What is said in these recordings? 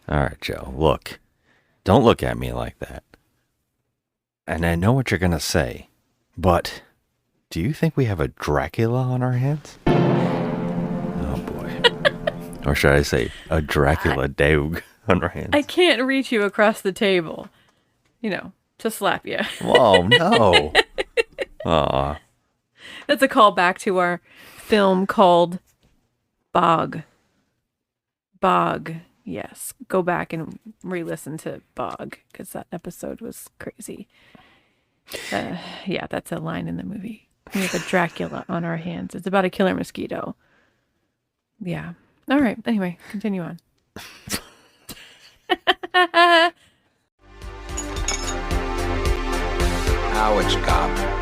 All right, Joe, look. Don't look at me like that. And I know what you're going to say, but do you think we have a Dracula on our hands? Oh, boy. Or should I say a Dracula dog on our hands? I can't reach you across the table, to slap you. Whoa, no. Aw. That's a callback to our film called Bog. Bog. Yes. Go back and re-listen to Bog, because that episode was crazy. Yeah, that's a line in the movie. We have a Dracula on our hands. It's about a killer mosquito. Yeah. All right. Anyway, continue on. Now it's garbage.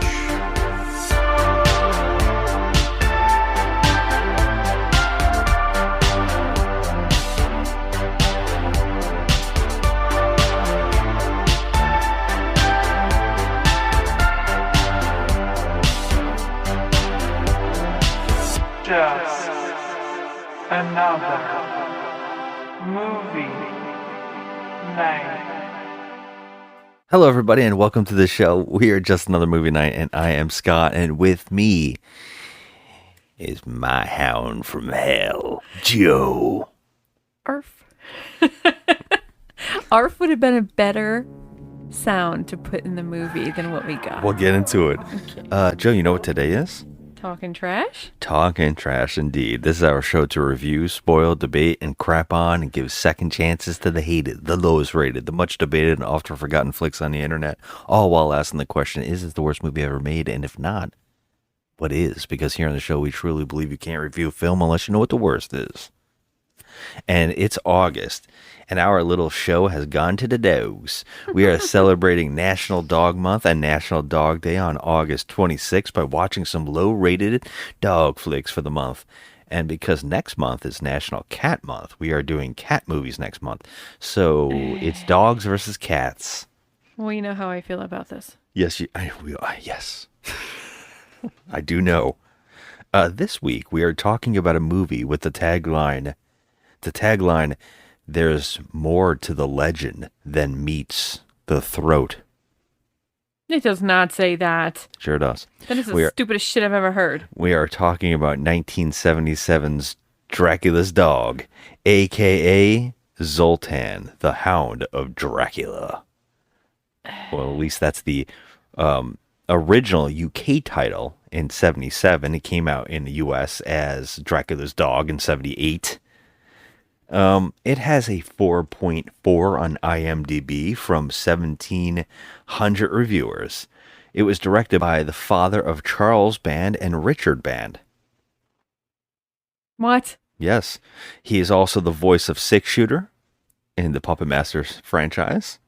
Just another movie night. Hello, everybody, and welcome to the show. We are Just Another Movie Night, and I am Scott, and with me is my hound from hell, Joe. Arf. Arf would have been a better sound to put in the movie than what we got. We'll get into it. Okay. Joe, you know what today is? Talking trash? Talking trash, indeed. This is our show to review, spoil, debate, and crap on, and give second chances to the hated, the lowest rated, the much debated, and often forgotten flicks on the internet, all while asking the question, is this the worst movie ever made? And if not, what is? Because here on the show, we truly believe you can't review a film unless you know what the worst is. And it's August, and our little show has gone to the dogs. We are celebrating National Dog Month and National Dog Day on August 26th by watching some low-rated dog flicks for the month. And because next month is National Cat Month, we are doing cat movies next month. So it's dogs versus cats. Well, you know how I feel about this. Yes, yes. I do know. This week, we are talking about a movie with the tagline, there's more to the legend than meets the throat. It does not say that. Sure does. That is the stupidest shit I've ever heard. We are talking about 1977's Dracula's dog, a.k.a. Zoltan, the Hound of Dracula. Well, at least that's the original UK title in 77. It came out in the US as Dracula's Dog in 78. It has a 4.4 on IMDb from 1,700 reviewers. It was directed by the father of Charles Band and Richard Band. What? Yes. He is also the voice of Six Shooter in the Puppet Masters franchise.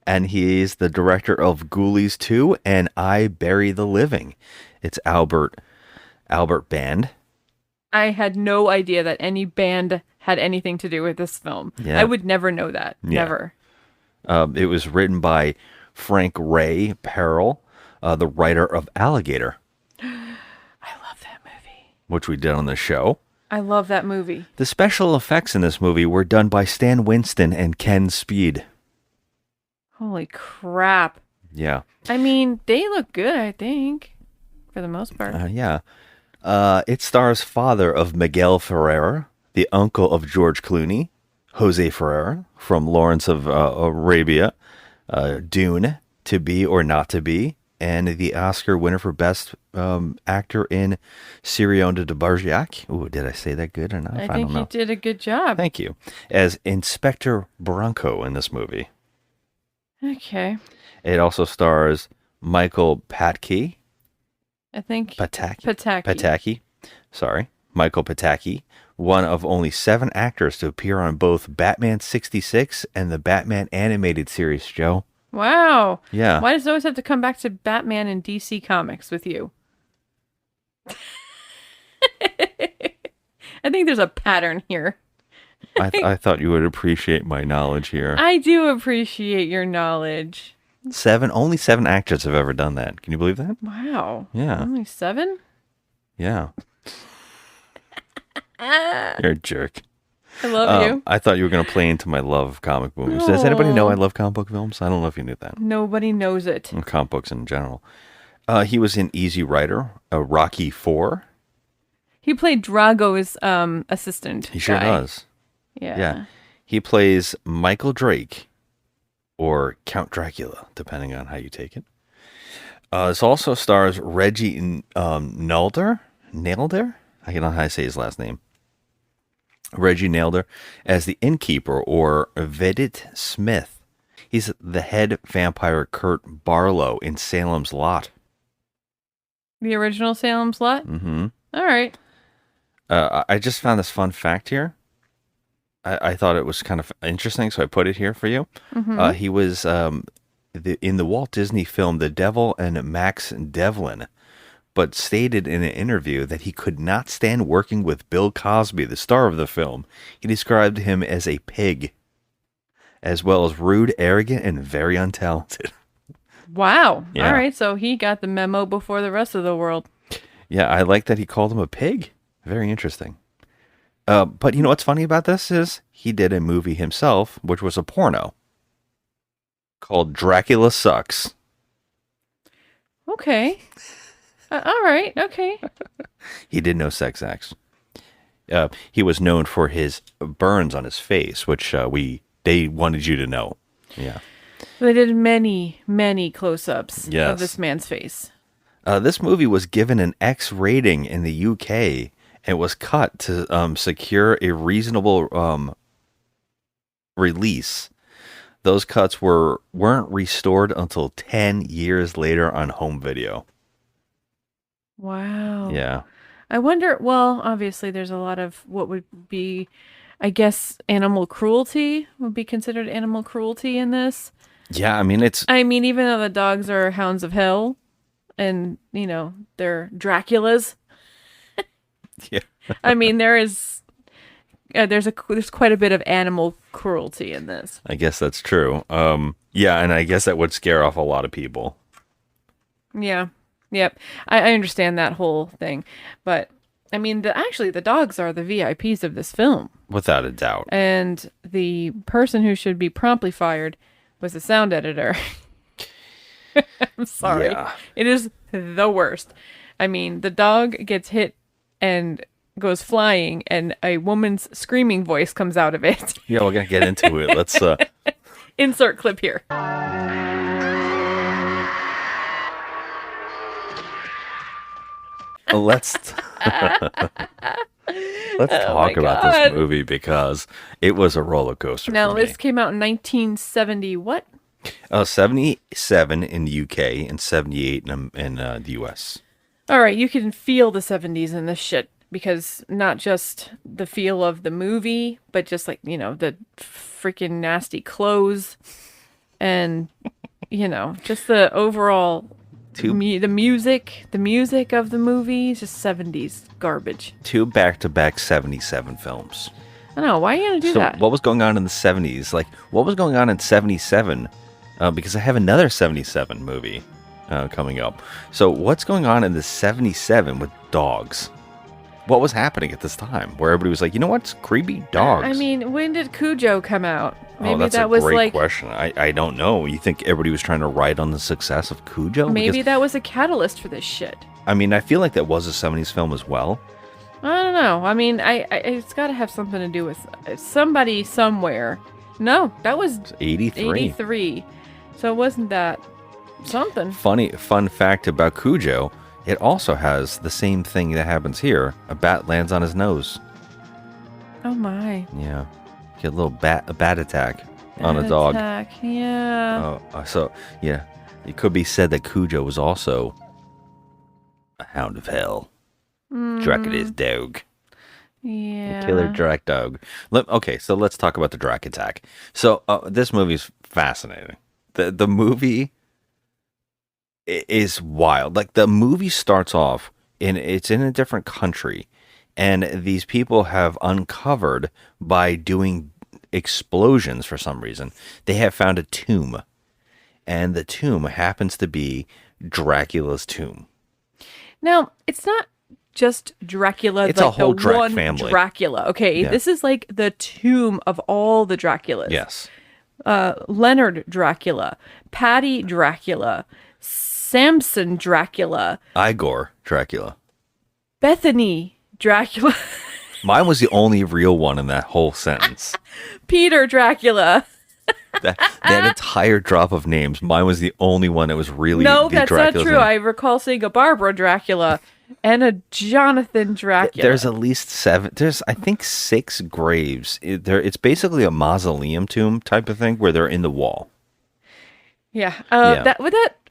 And he is the director of Ghoulies 2 and I Bury the Living. It's Albert Band. I had no idea that any band had anything to do with this film. Yeah. I would never know that. Yeah. Never. It was written by Frank Ray Perrell, the writer of Alligator. I love that movie. Which we did on the show. I love that movie. The special effects in this movie were done by Stan Winston and Ken Speed. Holy crap. Yeah. I mean, they look good, I think, for the most part. Yeah. It stars father of Miguel Ferrer, the uncle of George Clooney, Jose Ferrer from Lawrence of Arabia, Dune, To Be or Not to Be, and the Oscar winner for Best Actor in Cyrano de Bergerac. Ooh, did I say that good or not? I don't think know. you did a good job. Thank you. As Inspector Bronco in this movie. Okay. It also stars Michael Pataki. I think Pataki. Pataki. Sorry. Michael Pataki, one of only 7 actors to appear on both Batman 66 and the Batman animated series, Joe. Wow. Yeah. Why does it always have to come back to Batman and DC Comics with you? I think there's a pattern here. I thought you would appreciate my knowledge here. I do appreciate your knowledge. Only 7 actors have ever done that. Can you believe that? Wow. Yeah. Only 7? Yeah. You're a jerk. I love you. I thought you were going to play into my love of comic movies. Does anybody know I love comic book films? I don't know if you knew that. Nobody knows it. And comic books in general. He was in Easy Rider, Rocky 4. He played Drago's assistant. He sure guy. does. Yeah. He plays Michael Drake or Count Dracula, depending on how you take it. This also stars Reggie Nalder? I don't know how to say his last name. Reggie Nalder as the innkeeper, or Vedit Smith. He's the head vampire Kurt Barlow in Salem's Lot. The original Salem's Lot? Mm-hmm. All right. I just found this fun fact here. I thought it was kind of interesting, so I put it here for you. Mm-hmm. He was in the Walt Disney film The Devil and Max Devlin, but stated in an interview that he could not stand working with Bill Cosby, the star of the film. He described him as a pig, as well as rude, arrogant, and very untalented. Wow. Yeah. All right. So he got the memo before the rest of the world. Yeah, I like that he called him a pig. Very interesting. But you know what's funny about this is he did a movie himself, which was a porno called Dracula Sucks. Okay. All right. Okay. He did no sex acts. He was known for his burns on his face, which they wanted you to know. Yeah. They did many, many close-ups Yes. of this man's face. This movie was given an X rating in the UK. It was cut to secure a reasonable release. Those cuts weren't restored until 10 years later on home video. Wow. Yeah. I wonder, well, obviously there's a lot of what would be, I guess, animal cruelty would be considered animal cruelty in this. Yeah, I mean, Even though the dogs are hounds of hell and, they're Draculas. Yeah. There's quite a bit of animal cruelty in this. I guess that's true. Yeah, and I guess that would scare off a lot of people. Yeah. Yep. I understand that whole thing. But, the dogs are the VIPs of this film. Without a doubt. And the person who should be promptly fired was the sound editor. I'm sorry. Yeah. It is the worst. The dog gets hit and goes flying, and a woman's screaming voice comes out of it. Yeah, we're going to get into it. Let's Insert clip here. let's talk about this movie because it was a roller coaster. Now, for me. this came out in 1970 what? 77 in the UK and 78 in the US. All right, you can feel the 70s in this shit because not just the feel of the movie, but just the freaking nasty clothes and, just the overall, the music of the movie is just 70s garbage. 2 back-to-back 77 films. I know, why are you going to do that? What was going on in the 70s? Like, what was going on in 77? Because I have another 77 movie coming up. So what's going on in the 77 with dogs? What was happening at this time where everybody was like, you know what's creepy? Dogs. When did Cujo come out? Maybe that's that a was great question. I don't know. You think everybody was trying to ride on the success of Cujo? Maybe Because, that was a catalyst for this shit. I feel like that was a 70s film as well. I don't know. It's got to have something to do with somebody somewhere. No, that was 83. 83. So wasn't that something? Fun fact about Cujo, it also has the same thing that happens here. A bat lands on his nose. Oh my. Yeah. Get a little bat attack on a dog. Attack. Yeah. So, yeah. It could be said that Cujo was also a hound of hell. Dracula's dog. Yeah. Killer Drac dog. Okay, so let's talk about the Drac attack. So, this movie's fascinating. The movie is wild. Like, the movie starts off, it's in a different country, and these people have uncovered, by doing explosions for some reason, they have found a tomb. And the tomb happens to be Dracula's tomb. Now, it's not just Dracula. It's like a whole the Drac one family. Dracula. Okay, Yeah. this is like the tomb of all the Draculas. Yes. Leonard Dracula, Patty Dracula, Samson Dracula, Igor Dracula. Bethany Dracula, Mine was the only real one in that whole sentence. Peter Dracula. That entire drop of names, mine was the only one that was really No, the that's Dracula's not true. name. I recall seeing a Barbara Dracula and a Jonathan Dracula. There's at least 7. There's, I think, 6 graves. It's basically a mausoleum tomb type of thing where they're in the wall. Yeah. Yeah. That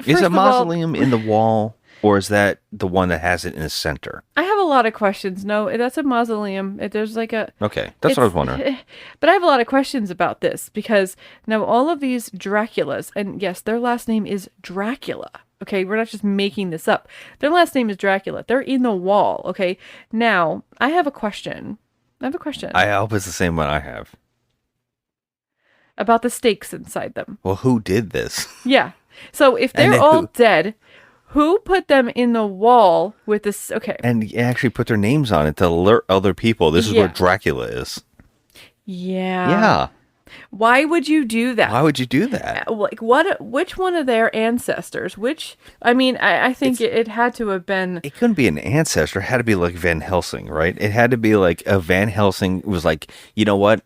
Is first a of all, mausoleum in the wall, or is that the one that has it in the center? I have a lot of questions. No, that's a mausoleum. There's like a. Okay, that's what I was wondering. But I have a lot of questions about this because now all of these Draculas, and yes, their last name is Dracula. Okay, we're not just making this up. Their last name is Dracula. They're in the wall. Okay, now I have a question. I hope it's the same one I have. About the stakes inside them. Well, who did this? Yeah. So if And they're then all who- dead, who put them in the wall with this? Okay. And actually put their names on it to alert other people. This is where Yeah. Dracula is. Yeah. Yeah. Why would you do that? Why would you do that? Like what? Which one of their ancestors? Which? I mean, I think it had to have been. It couldn't be an ancestor. It had to be like Van Helsing, right? It had to be like a Van Helsing was like, you know what?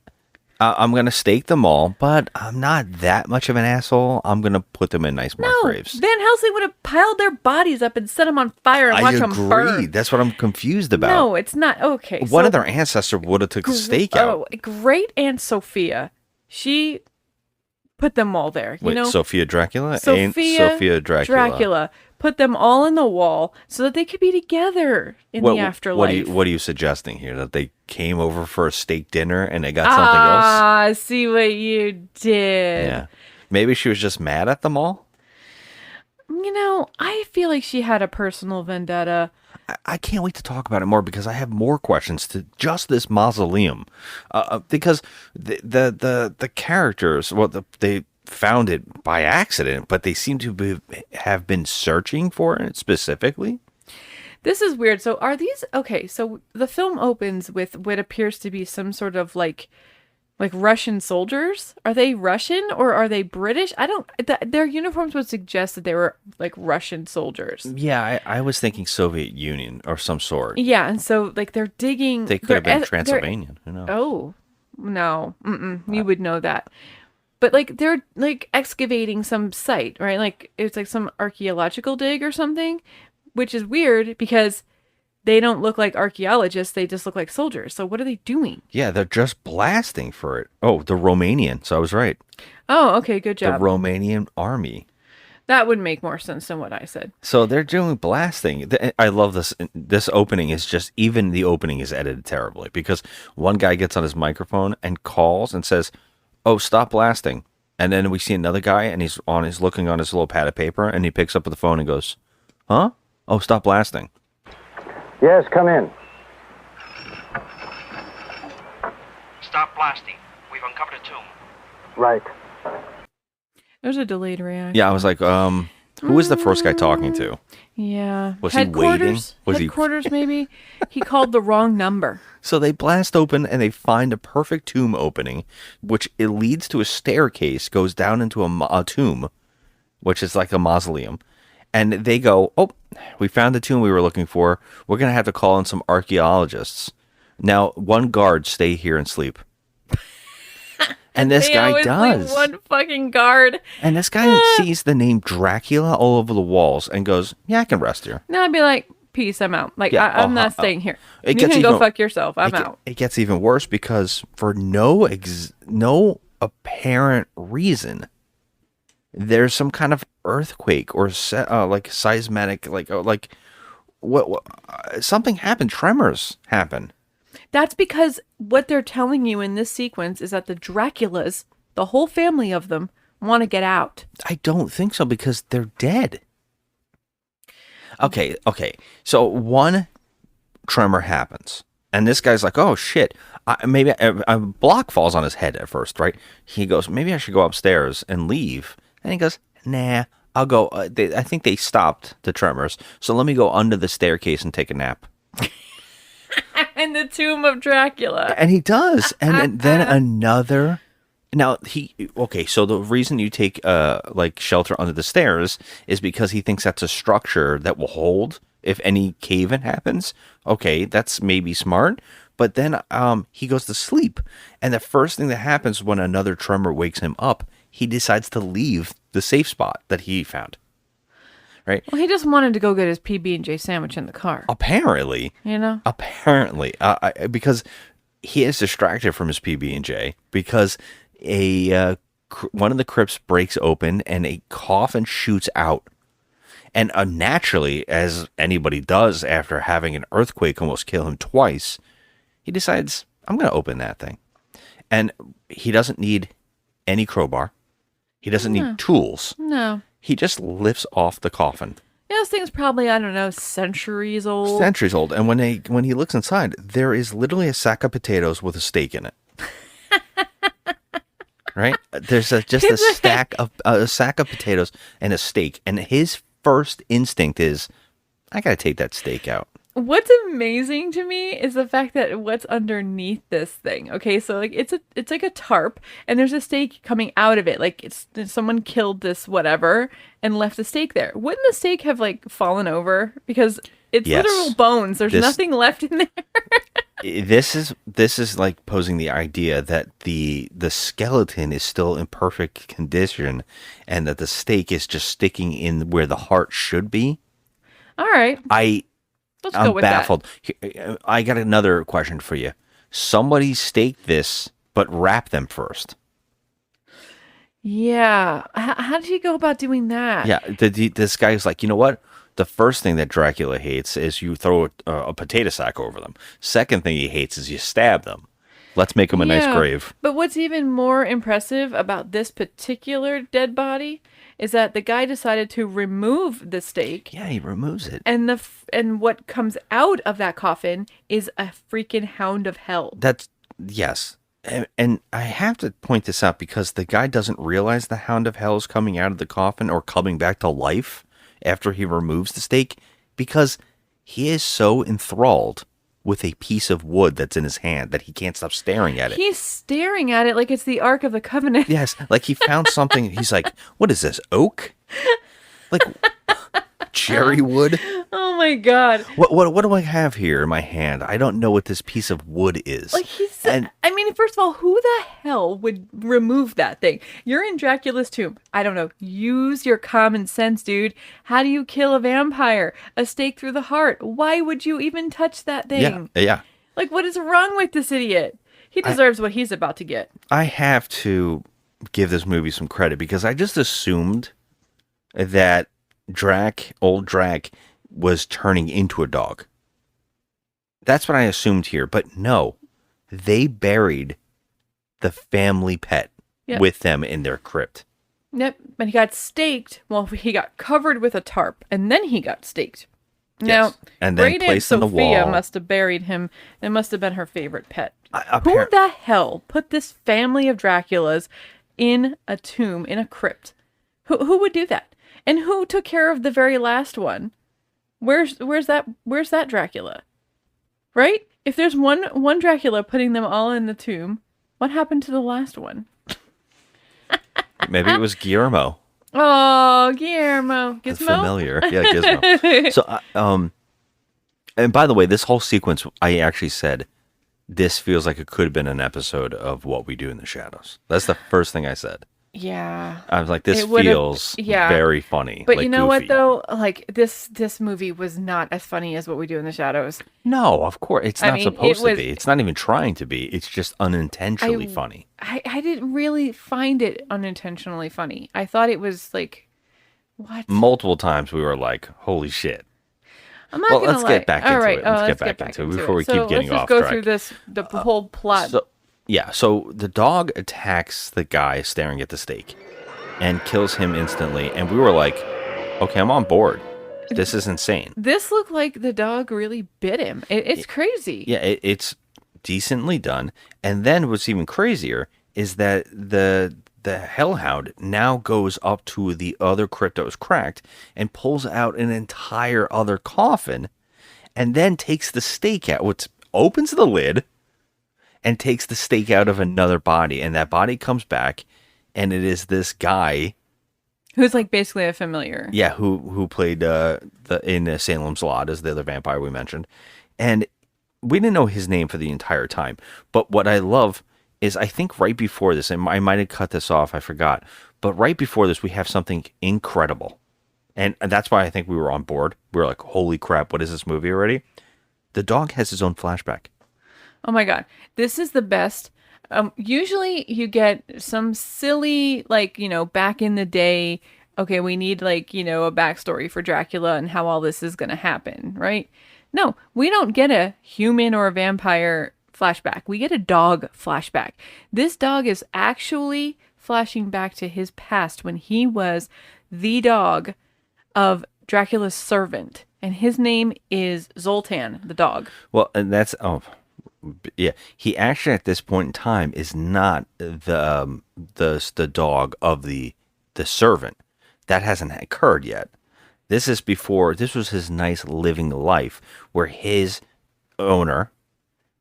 I'm going to stake them all, but I'm not that much of an asshole. I'm going to put them in nice marked No, graves. Van Helsing would have piled their bodies up and set them on fire and I watch them agree. burn. That's what I'm confused about. No, it's not. Okay. One so of their ancestors would have took the stake out. Oh, great Aunt Sophia. She put them all there. You Wait, know, Sophia Dracula? Sophia, Sophia Dracula. put them all in the wall so that they could be together in the afterlife. What are you suggesting here? That they came over for a steak dinner and they got something else? Ah, see what you did. Yeah. Maybe she was just mad at them all? You know, I feel like she had a personal vendetta. I can't wait to talk about it more because I have more questions to just this mausoleum. Because the characters, they found it by accident, but they seem to have been searching for it specifically. This is weird. So are these okay? So the film opens with what appears to be some sort of like Russian soldiers. Are they Russian or are they British? I don't. Their uniforms would suggest that they were like Russian soldiers. Yeah, I was thinking Soviet Union or some sort. Yeah, and so like they're digging. They could have been they're- Transylvanian. Who knows? Oh no, you would know that. But like they're like excavating some site, right? Like it's like some archaeological dig or something, which is weird because they don't look like archaeologists. They just look like soldiers. So what are they doing? Yeah, they're just blasting for it. Oh, the Romanian. So I was right. Oh, okay, good The job. Romanian army. That would make more sense than what I said. So they're doing blasting. I love this. This opening is just, even the opening is edited terribly because one guy gets on his microphone and calls and says, "Oh, stop blasting." And then we see another guy and he's looking on his little pad of paper and he picks up the phone and goes, "Huh? Oh, stop blasting." Yes, come in. Stop blasting. We've uncovered a tomb. Right. There's a delayed reaction. Yeah, I was like, who was the first guy talking to? Yeah. Was he waiting? Was he- Headquarters, maybe? He called the wrong number. So they blast open and they find a perfect tomb opening, which it leads to a staircase, goes down into a tomb, which is like a mausoleum. And they go, "Oh, we found the tomb we were looking for. We're going to have to call in some archaeologists. Now, one guard, stay here and sleep." And this They guy always leave does. one fucking guard. And this guy sees the name Dracula all over the walls and goes, "Yeah, I can rest here." Now I'd be like, peace, I'm out. Like, Yeah, I'm not staying here. it You gets can go even- fuck yourself. I'm It ge- out. It gets even worse because for no apparent reason, there's some kind of earthquake or like seismic, something happened. Tremors happen. That's because what they're telling you in this sequence is that the Draculas, the whole family of them, want to get out. I don't think so because they're dead. Okay. So one tremor happens, and this guy's like, "Oh shit!" Maybe a block falls on his head at first, right? He goes, "Maybe I should go upstairs and leave." And he goes, "Nah, I'll go." I think they stopped the tremors, so let me go under the staircase and take a nap. In the tomb of Dracula. And he does. And then another. Now, so the reason you take like shelter under the stairs is because he thinks that's a structure that will hold if any cave-in happens. Okay, that's maybe smart. But then he goes to sleep. And the first thing that happens when another tremor wakes him up, he decides to leave the safe spot that he found. Right? Well, he just wanted to go get his PB&J sandwich in the car. Apparently. Apparently. Because he is distracted from his PB&J because one of the crypts breaks open and a coffin shoots out. And naturally, as anybody does after having an earthquake almost kill him twice, he decides, I'm going to open that thing. And he doesn't need any crowbar. He doesn't need tools. No. He just lifts off the coffin. Yeah, this thing's probably, I don't know, centuries old. Centuries old. And when he looks inside, there is literally a sack of potatoes with a steak in it. Right? There's just a sack of potatoes and a steak. And his first instinct is, I got to take that steak out. What's amazing to me is the fact that what's underneath this thing. Okay, so like it's like a tarp, and there's a steak coming out of it. Like someone killed this whatever and left the steak there. Wouldn't the steak have like fallen over because it's literal bones? There's nothing left in there. This is like posing the idea that the skeleton is still in perfect condition, and that the steak is just sticking in where the heart should be. All right. I'm baffled. I got another question for you. Somebody staked this, but wrap them first. Yeah. How did you go about doing that? Yeah. This guy is like, you know what? The first thing that Dracula hates is you throw a potato sack over them. Second thing he hates is you stab them. Let's make him a nice grave. But what's even more impressive about this particular dead body is that the guy decided to remove the stake. Yeah, he removes it. And what comes out of that coffin is a freaking hound of hell. Yes. And I have to point this out because the guy doesn't realize the hound of hell is coming out of the coffin or coming back to life after he removes the stake because he is so enthralled with a piece of wood that's in his hand that he can't stop staring at it. He's staring at it like it's the Ark of the Covenant. Yes, like he found something. He's like, what is this, oak? Like cherry wood? Oh my God. What do I have here in my hand? I don't know what this piece of wood is. Like I mean, first of all, who the hell would remove that thing? You're in Dracula's tomb. I don't know. Use your common sense, dude. How do you kill a vampire? A stake through the heart. Why would you even touch that thing? Yeah. Like, what is wrong with this idiot? He deserves what he's about to get. I have to give this movie some credit because I just assumed that old Drac, was turning into a dog. That's what I assumed here, but no. They buried the family pet with them in their crypt. Yep, and he got staked. Well, he got covered with a tarp, and then he got staked. Yes. Now, and then Great placed Aunt on the Sophia wall. must have buried him. It must have been her favorite pet. Who the hell put this family of Draculas in a tomb, in a crypt? Who would do that? And who took care of the very last one? Where's that Dracula? Right? If there's one Dracula putting them all in the tomb, what happened to the last one? Maybe it was Guillermo. Oh, Guillermo. That's Gizmo? familiar. Yeah, Gizmo. So, and by the way, this whole sequence, I actually said, this feels like it could have been an episode of What We Do in the Shadows. That's the first thing I said. Yeah. I was like, this feels very funny. But like you know goofy. what, though? Like, this movie was not as funny as What We Do in the Shadows. No, of course. It's not supposed to was- be. It's not even trying to be. It's just unintentionally funny. I didn't really find it unintentionally funny. I thought it was like, what? Multiple times we were like, holy shit. I'm not gonna let's lie. get back into All right. it. Let's get back into it before we keep getting off track. track. Let's just go through the whole plot. So the dog attacks the guy staring at the stake and kills him instantly. And we were like, okay, I'm on board. This is insane. This looked like the dog really bit him. It's crazy. Yeah, it's decently done. And then what's even crazier is that the hellhound now goes up to the other crypt that was cracked and pulls out an entire other coffin and then takes the steak out. Opens the lid and takes the steak out of another body, and that body comes back, and it is this guy Who's like basically a familiar. Yeah, who played in Salem's Lot as the other vampire we mentioned, and we didn't know his name for the entire time. But what I love is I think right before this, and I might have cut this off, I forgot, but right before this we have something incredible, and that's why I think we were on board. We were like, "Holy crap! What is this movie already?" The dog has his own flashback. Oh my God. This is the best. Usually you get some silly, like, back in the day, okay, we need like, a backstory for Dracula and how all this is going to happen, right? No, we don't get a human or a vampire flashback. We get a dog flashback. This dog is actually flashing back to his past when he was the dog of Dracula's servant. And his name is Zoltan, the dog. Well, and yeah, he actually at this point in time is not the dog of the servant. That hasn't occurred yet. This is before. This was his nice living life where his owner,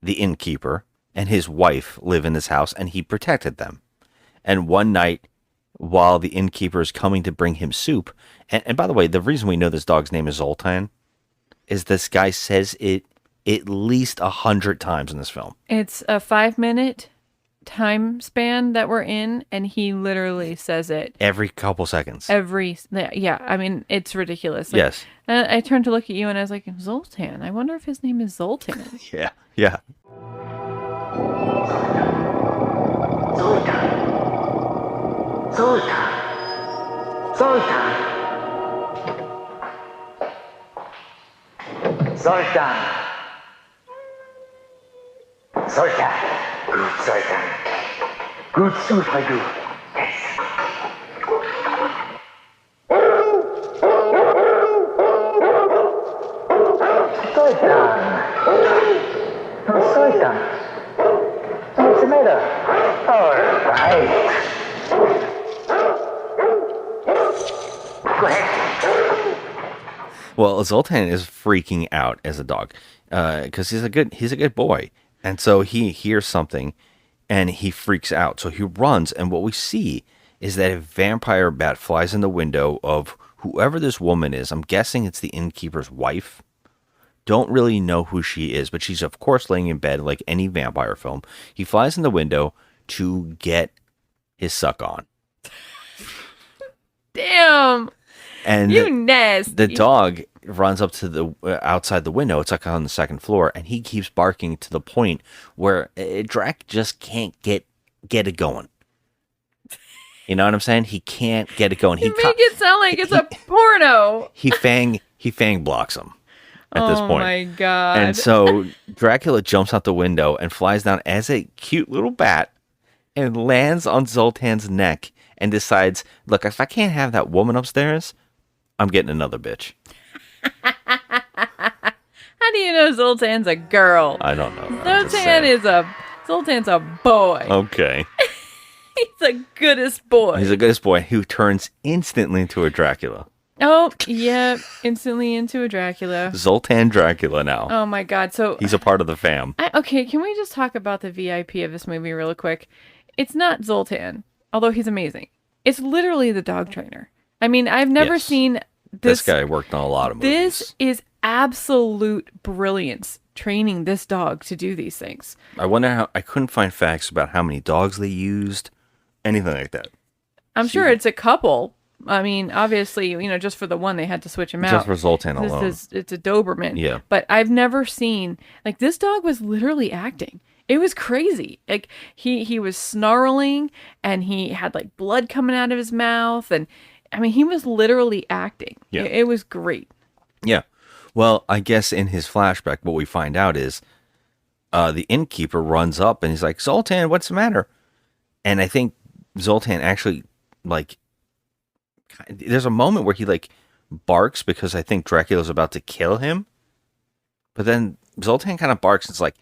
the innkeeper, and his wife live in this house, and he protected them. And one night, while the innkeeper is coming to bring him soup, and by the way, the reason we know this dog's name is Zoltan is this guy says it at least 100 times in this film. It's a 5-minute time span that we're in, and he literally says it Every couple seconds. yeah. I mean, it's ridiculous. Like, Yes. I turned to look at you, and I was like, Zoltan. I wonder if his name is Zoltan. Yeah. Yeah. Zoltan. Zoltan. Zoltan. Zoltan. Zoltan. Good Zoltan. Good soup I do. Yes. Zoltan. Oh, Zoltan. What's the matter? All right. Go ahead. Well, Zoltan is freaking out as a dog because he's a good boy, and so he hears something and he freaks out. So he runs, and what we see is that a vampire bat flies in the window of whoever this woman is. I'm guessing it's the innkeeper's wife. Don't really know who she is, but she's of course laying in bed like any vampire film. He flies in the window to get his suck on. Damn. And You nasty. the dog runs up to the outside the window. It's like on the second floor, and he keeps barking to the point where Drac just can't get it going. You know what I'm saying? He can't get it going. You make it sound like it's a porno. He fang blocks him at this point. Oh my God. And so Dracula jumps out the window and flies down as a cute little bat and lands on Zoltan's neck and decides, look, if I can't have that woman upstairs, I'm getting another bitch. How do you know Zoltan's a girl? I don't know. I'm just Zoltan's a boy. Okay. He's the goodest boy. He's the goodest boy who turns instantly into a Dracula. Oh, yeah. Instantly into a Dracula. Zoltan Dracula now. Oh my God. So He's a part of the fam. okay, can we just talk about the VIP of this movie real quick? It's not Zoltan, although he's amazing. It's literally the dog trainer. I mean, I've never Yes. seen This guy worked on a lot of movies. This is absolute brilliance, training this dog to do these things. I wonder how, I couldn't find facts about how many dogs they used, anything like that. I'm sure it's a couple. I mean, obviously, just for the one, they had to switch him out. Just for Zoltan alone. It's a Doberman. Yeah. But I've never seen, like, this dog was literally acting. It was crazy. Like, he was snarling, and he had, like, blood coming out of his mouth, and, I mean, he was literally acting. Yeah. It was great. Yeah. Well, I guess in his flashback, what we find out is the innkeeper runs up and he's like, Zoltan, what's the matter? And I think Zoltan actually, like, there's a moment where he, like, barks because I think Dracula's about to kill him. But then Zoltan kind of barks. It's like,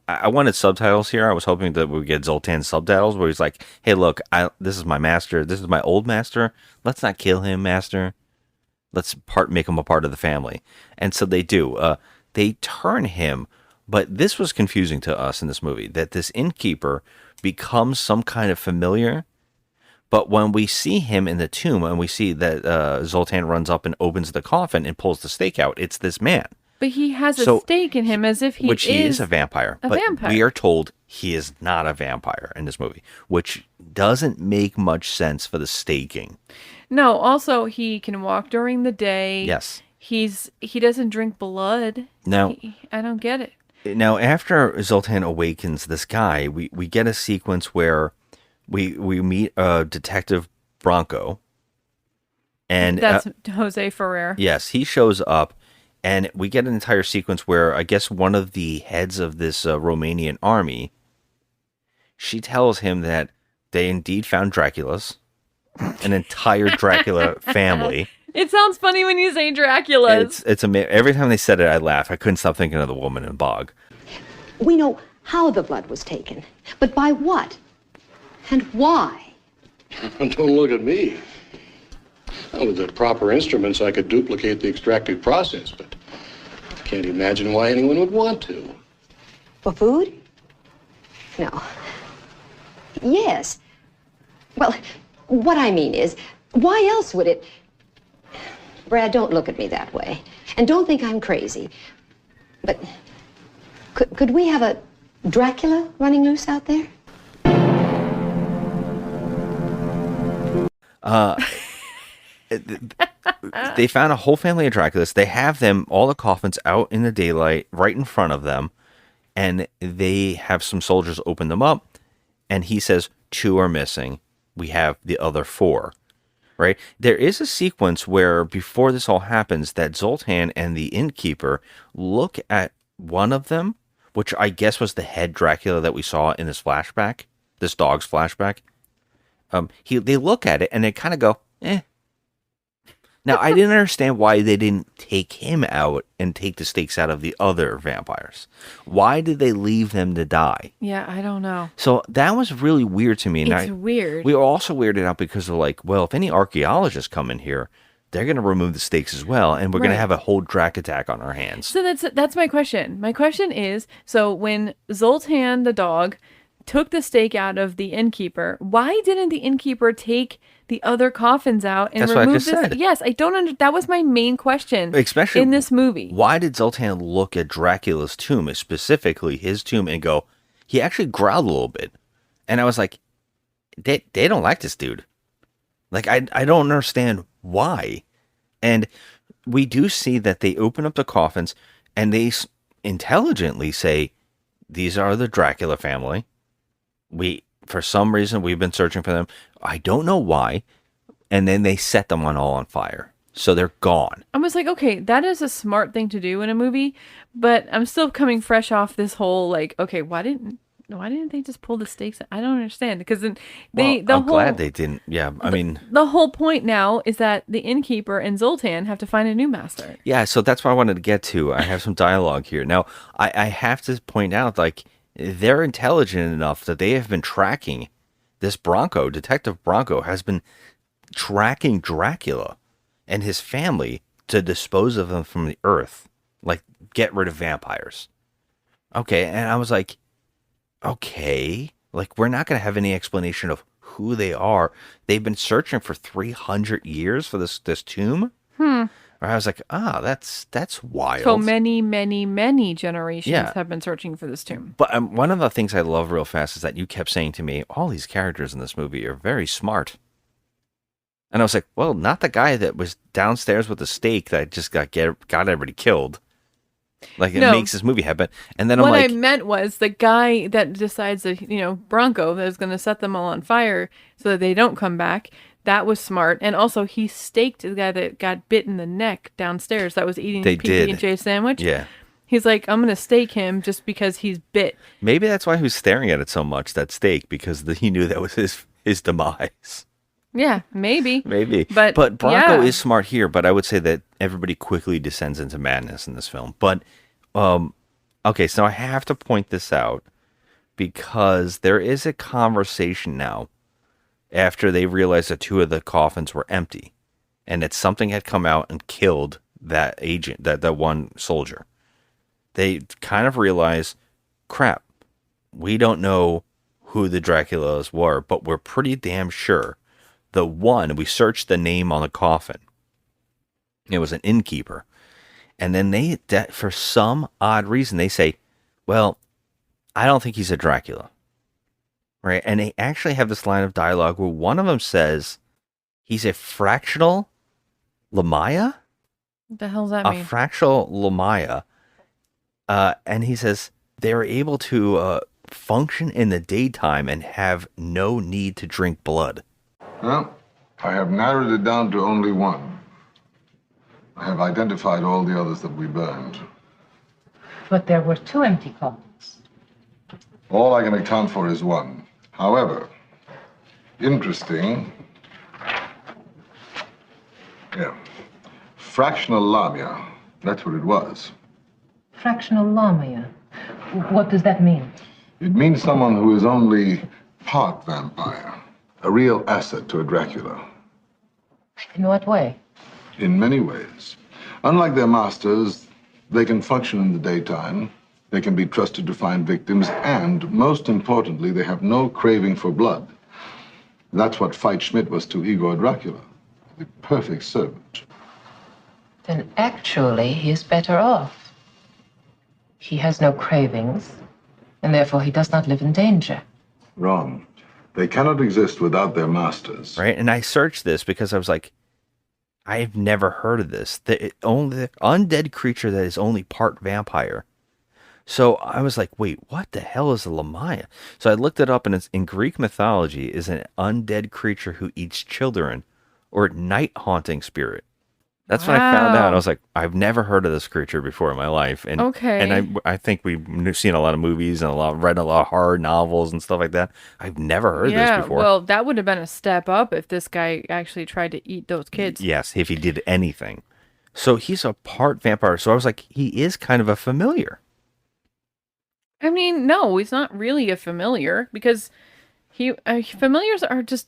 I wanted subtitles here. I was hoping that we would get Zoltan's subtitles where he's like, hey, look, this is my master. This is my old master. Let's not kill him, master. Let's make him a part of the family. And so they do. they turn him. But this was confusing to us in this movie, that this innkeeper becomes some kind of familiar. But when we see him in the tomb and we see that Zoltan runs up and opens the coffin and pulls the stake out, it's this man. But he has a stake in him as if he is a vampire. But we are told he is not a vampire in this movie, which doesn't make much sense for the staking. No, also he can walk during the day. Yes. He doesn't drink blood. Now, I don't get it. Now, after Zoltan awakens this guy, we get a sequence where we meet Detective Bronco. And that's Jose Ferrer. Yes, he shows up. And we get an entire sequence where I guess one of the heads of this Romanian army, she tells him that they indeed found Draculas, an entire Dracula family. It sounds funny when you say Draculas. It's amazing. Every time they said it, I laugh. I couldn't stop thinking of the woman in Bog. We know how the blood was taken, but by what? And why? Don't look at me. Well, with the proper instruments, I could duplicate the extractive process, but I can't imagine why anyone would want to. For food? No. Yes. Well, what I mean is, why else would it... Brad, don't look at me that way. And don't think I'm crazy. But could we have a Dracula running loose out there? They found a whole family of Draculas. They have them, all the coffins, out in the daylight, right in front of them. And they have some soldiers open them up. And he says, 2 are missing. We have the other 4. Right? There is a sequence where, before this all happens, that Zoltan and the innkeeper look at one of them, which I guess was the head Dracula that we saw in this flashback, this dog's flashback. They look at it and they kind of go, eh. Now, I didn't understand why they didn't take him out and take the stakes out of the other vampires. Why did they leave them to die? Yeah, I don't know. So that was really weird to me. And it's weird. We were also weirded out because of like, well, if any archaeologists come in here, they're going to remove the stakes as well. And we're going to have a whole Drac attack on our hands. So that's my question. My question is, so when Zoltan, the dog, took the stake out of the innkeeper, why didn't the innkeeper take the other coffins out and remove this? Said. Yes, I don't that was my main question, especially in this movie. Why did Zoltan look at Dracula's tomb, specifically his tomb, and go, he actually growled a little bit. And I was like, they don't like this dude. Like, I don't understand why. And we do see that they open up the coffins and they intelligently say, these are the Dracula family. For some reason, we've been searching for them. I don't know why. And then they set them all on fire. So they're gone. I was like, okay, that is a smart thing to do in a movie. But I'm still coming fresh off this whole, like, okay, why didn't they just pull the stakes? I don't understand. Because I'm glad they didn't. Yeah, I mean... The whole point now is that the innkeeper and Zoltan have to find a new master. Yeah, so that's what I wanted to get to. I have some dialogue here. Now, I have to point out, like, they're intelligent enough that they have been tracking this Bronco. Detective Bronco has been tracking Dracula and his family to dispose of them from the earth. Like, get rid of vampires. Okay, and I was like, okay. Like, we're not going to have any explanation of who they are. They've been searching for 300 years for this tomb? I was like, that's wild. So many generations have been searching for this tomb. But one of the things I love real fast is that you kept saying to me, all these characters in this movie are very smart. And I was like, well, not the guy that was downstairs with the stake that just got everybody killed. Like, it makes this movie happen. And then what I meant was the guy that decides that, Bronco, that is going to set them all on fire so that they don't come back. That was smart. And also, he staked the guy that got bit in the neck downstairs that was eating the PB&J sandwich. Yeah. He's like, I'm going to stake him just because he's bit. Maybe that's why he was staring at it so much, that stake, because he knew that was his demise. Yeah, maybe. Maybe. But Bronco is smart here, but I would say that everybody quickly descends into madness in this film. But, okay, so I have to point this out because there is a conversation now after they realized that 2 of the coffins were empty and that something had come out and killed that agent, that one soldier. they kind of realize, crap, we don't know who the Draculas were, but we're pretty damn sure we searched the name on the coffin. It was an innkeeper. And then for some odd reason, they say, well, I don't think he's a Dracula. Right? And they actually have this line of dialogue where one of them says he's a fractional Lamaya? What the hell does that mean? A fractional Lamaya. And he says they're able to function in the daytime and have no need to drink blood. Well, I have narrowed it down to only one. I have identified all the others that we burned. But there were 2 empty coffins. All I can account for is one. However, interesting. Yeah. Fractional Lamia. That's what it was. Fractional Lamia. What does that mean? It means someone who is only part vampire. A real asset to a Dracula. In what way? In many ways. Unlike their masters, they can function in the daytime, they can be trusted to find victims, and, most importantly, they have no craving for blood. That's what Veit Schmidt was to Igor Dracula, the perfect servant. Then actually, he is better off. He has no cravings, and therefore he does not live in danger. Wrong. They cannot exist without their masters. Right? And I searched this because I was like, I've never heard of this. The undead creature that is only part vampire. So I was like, wait, what the hell is a Lamia? So I looked it up, and it's in Greek mythology is an undead creature who eats children or night haunting spirit. That's what I found out. I was like, I've never heard of this creature before in my life. And and I think we've seen a lot of movies and read a lot of horror novels and stuff like that. I've never heard of this before. Well, that would have been a step up if this guy actually tried to eat those kids. Yes, if he did anything. So he's a part vampire. So I was like, he is kind of a familiar. I mean, no, he's not really a familiar because familiars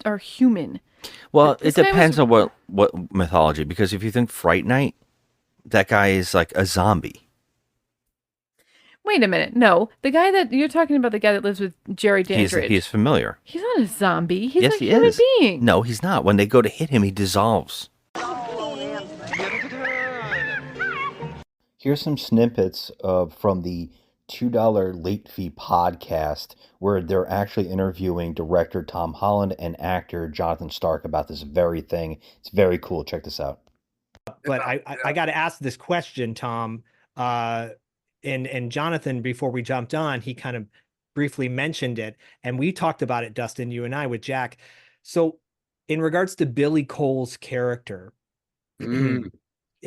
are human. Well, it depends on what mythology, because if you think Fright Night, that guy is like a zombie. Wait a minute. No, the guy that you're talking about, the guy that lives with Jerry Dandridge. He's familiar. He's not a zombie. He's yes, a he human is. being. No, he's not. When they go to hit him, he dissolves. Here's some snippets from the $2 late fee podcast where they're actually interviewing director Tom Holland and actor Jonathan Stark about this very thing. It's very cool. Check this out. But I got to ask this question, Tom, and Jonathan, before we jumped on, he kind of briefly mentioned it, and we talked about it, Dustin, you and I, with Jack. So in regards to Billy Cole's character,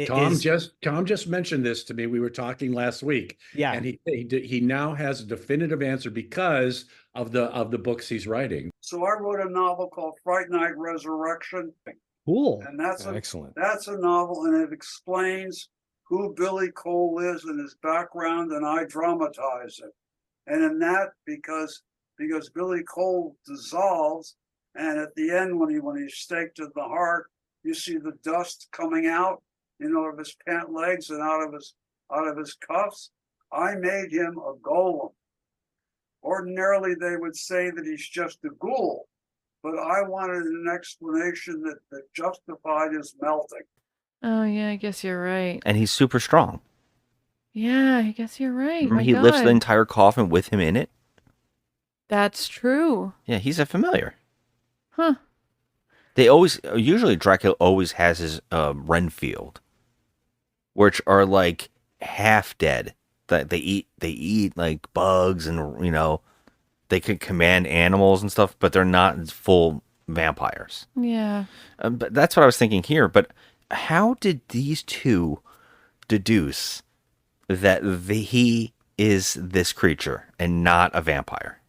Tom just mentioned this to me. We were talking last week. Yeah. And he now has a definitive answer because of the books he's writing. So I wrote a novel called Fright Night Resurrection. Cool. And that's excellent. That's a novel, and it explains who Billy Cole is and his background, and I dramatize it. And in that, because Billy Cole dissolves, and at the end when he's staked to the heart, you see the dust coming out, of his pant legs and out of his cuffs. I made him a golem. Ordinarily, they would say that he's just a ghoul, but I wanted an explanation that justified his melting. Oh, yeah, I guess you're right. And he's super strong. Yeah, I guess you're right. Remember, he lifts the entire coffin with him in it. That's true. Yeah, he's a familiar. Huh. Usually Dracula always has his Renfield, which are like half dead. That they eat like bugs, and they can command animals and stuff, but they're not full vampires. Yeah. But that's what I was thinking here. But how did these two deduce that he is this creature and not a vampire?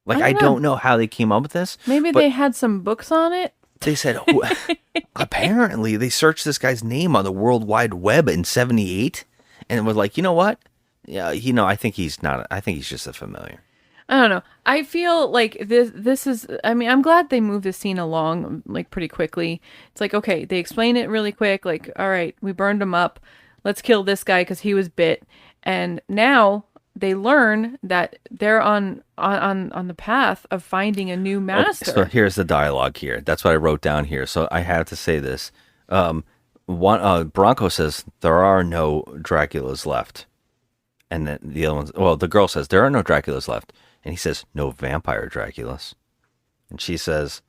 Like, I don't know how they came up with this. Maybe they had some books on it. They said, apparently they searched this guy's name on the World Wide Web in 1978 and was like, you know what? Yeah, I think he's just a familiar. I don't know. I feel like this is, I mean, I'm glad they moved the scene along like pretty quickly. It's like, okay, they explain it really quick. Like, all right, we burned him up. Let's kill this guy because he was bit. And now they learn that they're on the path of finding a new master. So here's the dialogue here. That's what I wrote down here. So I have to say this. Bronco says there are no Draculas left. And then the other one's, well, the girl says there are no Draculas left. And he says, no vampire Draculas. And she says,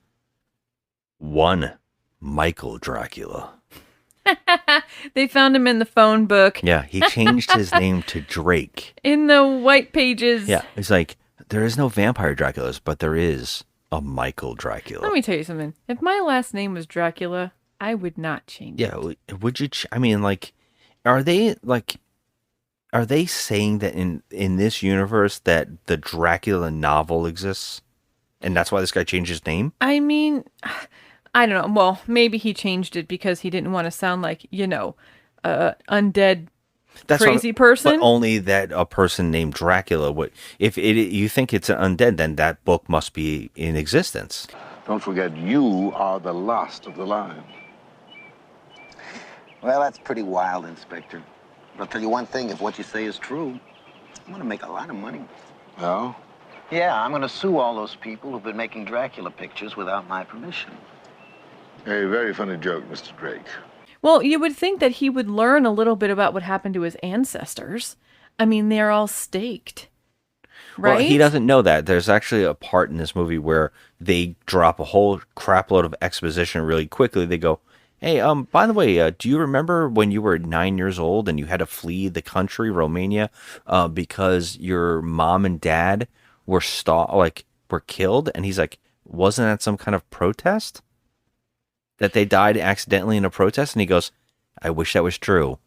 one Michael Dracula. They found him in the phone book. Yeah, he changed his name to Drake. In the white pages. Yeah, he's like, there is no vampire Draculas, but there is a Michael Dracula. Let me tell you something. If my last name was Dracula, I would not change it. Yeah, would you? I mean, like, are they saying that in this universe that the Dracula novel exists, and that's why this guy changed his name? I mean, I don't know. Well, maybe he changed it because he didn't want to sound like, undead crazy person. But only that a person named Dracula would. If you think it's an undead, then that book must be in existence. Don't forget, you are the last of the line. Well, that's pretty wild, Inspector. But I'll tell you one thing, if what you say is true, I'm gonna make a lot of money. Oh? Yeah, I'm gonna sue all those people who've been making Dracula pictures without my permission. A very funny joke, Mr. Drake. Well, you would think that he would learn a little bit about what happened to his ancestors. I mean, they're all staked. Right? Well, he doesn't know that. There's actually a part in this movie where they drop a whole crap load of exposition really quickly. They go, hey, by the way, do you remember when you were 9 years old and you had to flee the country, Romania, because your mom and dad were killed? And he's like, wasn't that some kind of protest? That they died accidentally in a protest? And he goes, I wish that was true.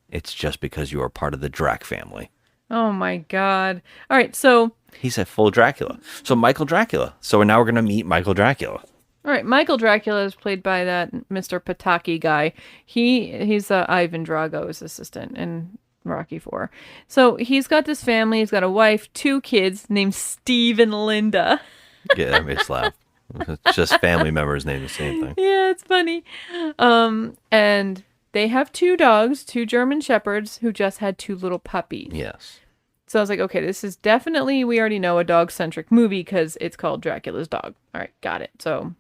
It's just because you are part of the Drac family. Oh my God. All right, so he's a full Dracula. So Michael Dracula. So now we're going to meet Michael Dracula. All right, Michael Dracula is played by that Mr. Pataki guy. He's Ivan Drago's assistant in Rocky IV. So he's got this family. He's got a wife, 2 kids named Steve and Linda. Yeah, that makes laugh. Just family members named the same thing. Yeah, it's funny. And they have 2 dogs, 2 German Shepherds who just had 2 little puppies. Yes. So I was like, okay, this is definitely, we already know, a dog-centric movie because it's called Dracula's Dog. All right, got it. So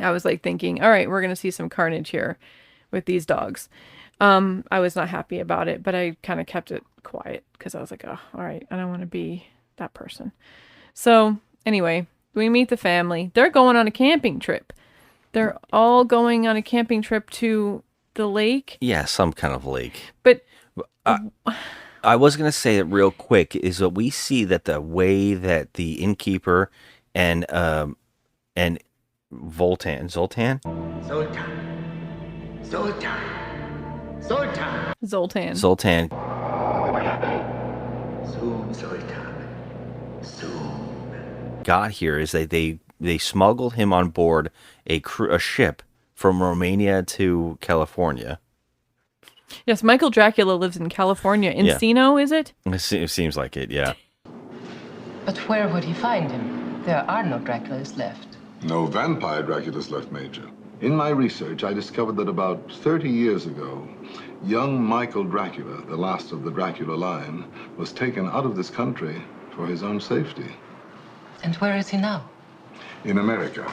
I was like thinking, all right, we're going to see some carnage here with these dogs. I was not happy about it, but I kind of kept it quiet because I was like, oh, all right, I don't want to be that person. So anyway, we meet the family. They're going on a camping trip. They're all going on a camping trip to the lake. Yeah, some kind of lake. But I was going to say it real quick is that we see that the way that the innkeeper and Zoltan. Zoltan. Zoltan. Got here is that they smuggled him on board a ship from Romania to California. Yes, Michael Dracula lives in California. Encino, is it? It seems like it, yeah. But where would he find him? There are no Draculas left. No vampire Draculas left, Major. In my research, I discovered that about 30 years ago, young Michael Dracula, the last of the Dracula line, was taken out of this country for his own safety. And where is he now? In America.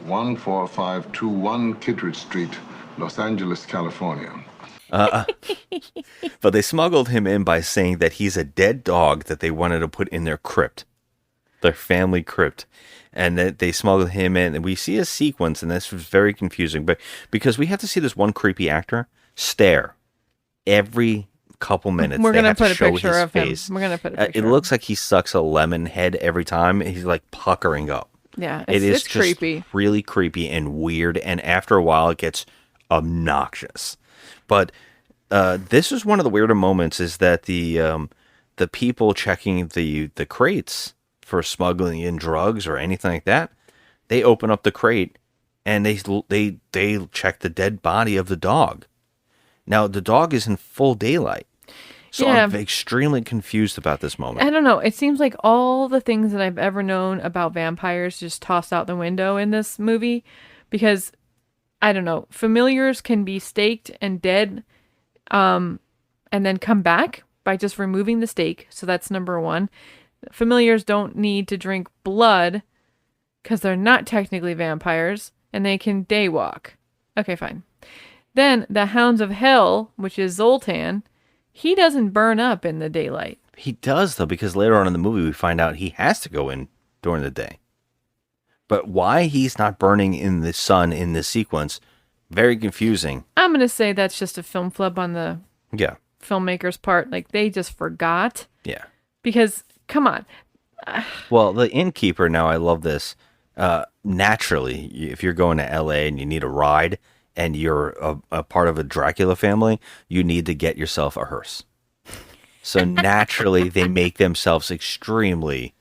14521 Kittredge Street, Los Angeles, California. But they smuggled him in by saying that he's a dead dog that they wanted to put in their crypt, their family crypt. And that they smuggled him in. And we see a sequence, and this was very confusing, but because we have to see this one creepy actor stare every couple minutes. We're going to put a show picture his of him. face. We're going to put a picture. It looks like he sucks a lemon head every time. He's like puckering up. Yeah, it's just creepy. Really creepy and weird. And after a while, it gets obnoxious. But this is one of the weirder moments is that the people checking the crates for smuggling in drugs or anything like that, they open up the crate and they check the dead body of the dog. Now, the dog is in full daylight. So yeah. I'm extremely confused about this moment. I don't know. It seems like all the things that I've ever known about vampires just tossed out the window in this movie because, I don't know, familiars can be staked and dead and then come back by just removing the stake. So that's number one. Familiars don't need to drink blood because they're not technically vampires, and they can daywalk. Okay, fine. Then the Hounds of Hell, which is Zoltan, he doesn't burn up in the daylight. He does, though, because later on in the movie we find out he has to go in during the day. But why he's not burning in the sun in this sequence, very confusing. I'm going to say that's just a film flub on the filmmaker's part. Like, they just forgot. Yeah. Because, come on. Well, the innkeeper, now I love this. Naturally, if you're going to LA and you need a ride and you're a part of a Dracula family, you need to get yourself a hearse. So naturally, they make themselves extremely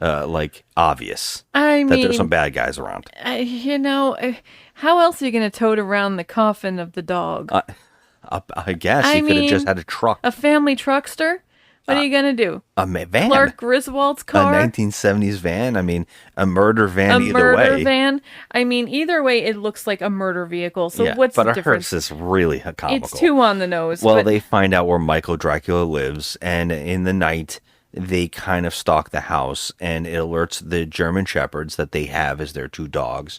obvious that there's some bad guys around. How else are you going to tote around the coffin of the dog? I guess you could have just had a truck. A family truckster? What are you going to do? A van. Clark Griswold's car? A 1970s van? I mean, a murder van either way. A murder way. van? I mean, either way, it looks like a murder vehicle. So what's the but a difference? hearse is really comical. It's too on the nose. Well, they find out where Michael Dracula lives, and in the night, they kind of stalk the house, and it alerts the German Shepherds that they have as their two dogs.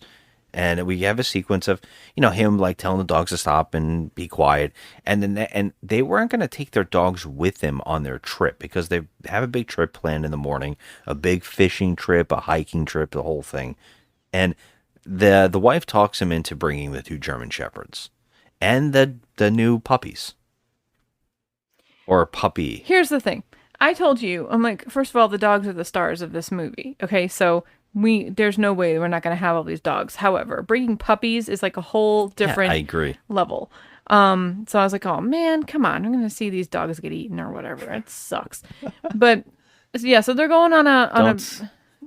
And we have a sequence of, him telling the dogs to stop and be quiet. And then they weren't going to take their dogs with them on their trip because they have a big trip planned in the morning, a big fishing trip, a hiking trip, the whole thing. And the wife talks him into bringing the two German Shepherds and the new puppies or puppy. Here's the thing. I told you, I'm like, first of all, the dogs are the stars of this movie. Okay, so there's no way we're not going to have all these dogs. However, bringing puppies is like a whole different I agree. level. So I was like, oh man, come on. I'm going to see these dogs get eaten or whatever. It sucks. But yeah, so they're going on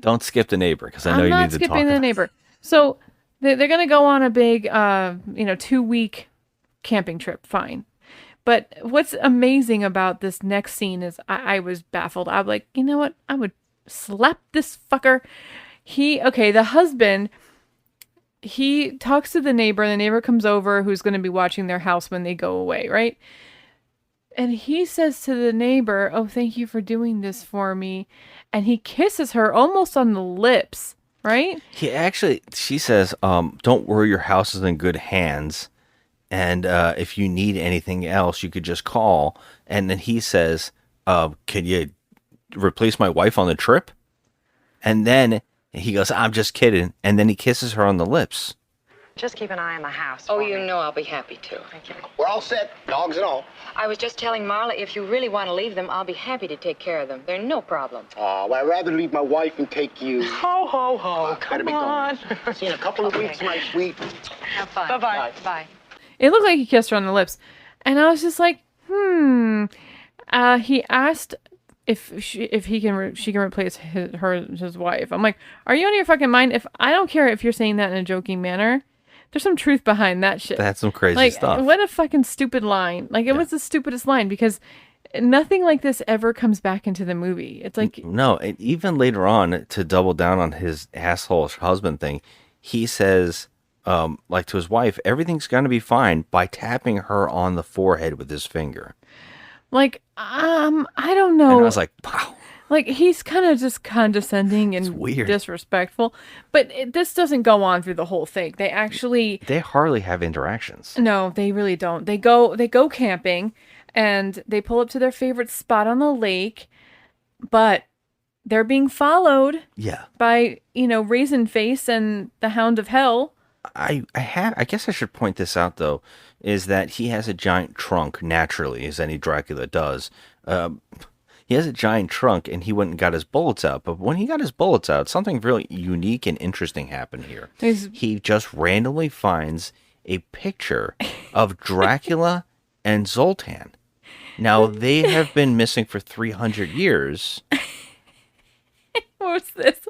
Don't skip the neighbor because I know you need to talk. I'm not skipping the neighbor. So they're going to go on a big, 2-week camping trip. Fine. But what's amazing about this next scene is I was baffled. I'm like, you know what? I would slap this fucker. The husband, he talks to the neighbor, and the neighbor comes over who's going to be watching their house when they go away, right? And he says to the neighbor, oh, thank you for doing this for me. And he kisses her almost on the lips, right? She says, don't worry, your house is in good hands. And if you need anything else, you could just call. And then he says, can you replace my wife on the trip? And then he goes, I'm just kidding. And then he kisses her on the lips. Just keep an eye on the house. Oh, you know I'll be happy to. Thank you. We're all set, dogs and all. I was just telling Marla, if you really want to leave them, I'll be happy to take care of them. They're no problem. Well, I'd rather leave my wife and take you. Ho, ho, ho. Come on. See you in a couple of weeks, my sweet. Have fun. Bye-bye. Bye. It looked like he kissed her on the lips. And I was just like, he asked if she can replace his wife. I'm like, are you out of your fucking mind? If I don't care if you're saying that in a joking manner, there's some truth behind that shit. That's some crazy stuff. What a fucking stupid line. It was the stupidest line because nothing like this ever comes back into the movie. It's like no, and even later on, to double down on his asshole husband thing, he says to his wife, everything's gonna be fine by tapping her on the forehead with his finger. I don't know. And I was like, wow. He's kind of just condescending and weird. Disrespectful. But this doesn't go on through the whole thing. They hardly have interactions. No, they really don't. They go camping and they pull up to their favorite spot on the lake, but they're being followed by, Raisin Face and the Hound of Hell. I guess I should point this out, though, is that he has a giant trunk, naturally, as any Dracula does. He has a giant trunk, and he went and got his bullets out. But when he got his bullets out, something really unique and interesting happened here. He just randomly finds a picture of Dracula and Zoltan. Now, they have been missing for 300 years. What's this?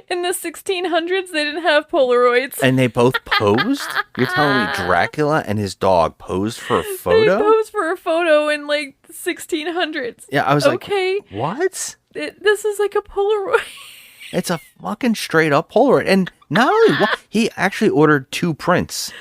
In the 1600s, they didn't have Polaroids. And they both posed? You're telling me Dracula and his dog posed for a photo? They posed for a photo in, the 1600s. Yeah, I was okay. Like, what? This is like a Polaroid. It's a fucking straight up Polaroid. And not only he actually ordered 2 prints.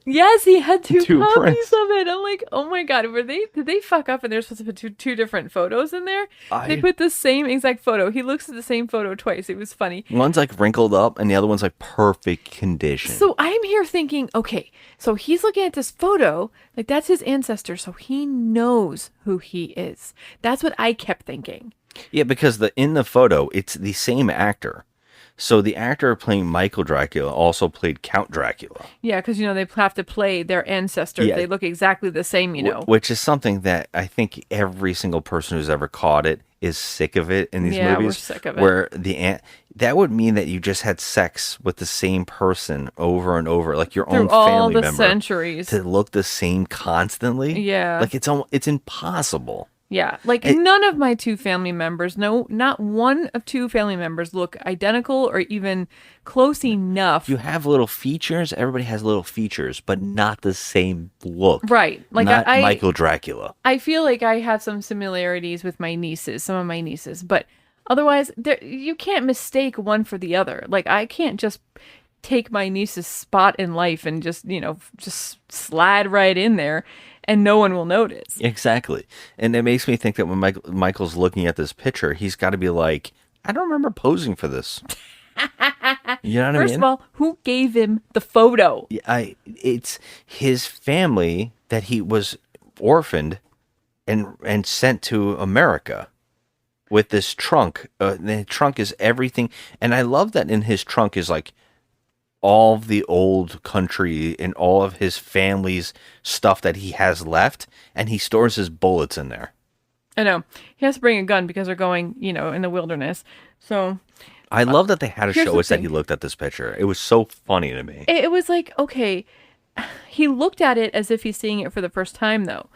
Yes, he had two copies prints. of it. I'm like, oh my god, did they fuck up and they're supposed to put two different photos in there? They put the same exact photo. He looks at the same photo twice. It was funny. One's like wrinkled up and the other one's like perfect condition. So I'm here thinking, okay, so he's looking at this photo, like that's his ancestor, so he knows who he is. That's what I kept thinking. Yeah, because in the photo, it's the same actor. So the actor playing Michael Dracula also played Count Dracula. Yeah, because, they have to play their ancestors. Yeah. They look exactly the same, Which is something that I think every single person who's ever caught it is sick of it in these movies. Yeah, we're sick of it. Where that would mean that you just had sex with the same person over and over, like your own Through all family the member. centuries. To look the same constantly. Yeah. Like it's impossible. Yeah, like none of my two family members, no, not one of two family members look identical or even close enough. You have little features. Everybody has little features, but not the same look. Right. Like not I Michael Dracula. I feel like I have some similarities with some of my nieces, but otherwise, you can't mistake one for the other. Like I can't just take my niece's spot in life and just slide right in there. And no one will notice. Exactly. And it makes me think that when Michael's looking at this picture, he's got to be like, I don't remember posing for this. You know what I mean? First of all, who gave him the photo? It's his family that he was orphaned and sent to America with this trunk. The trunk is everything. And I love that in his trunk is like all of the old country and all of his family's stuff that he has left, and he stores his bullets in there. I know. He has to bring a gun because they're going, in the wilderness. So I love that they had to here's show the us that thing. he looked at this picture. It was so funny to me. It was like, okay, he looked at it as if he's seeing it for the first time, though.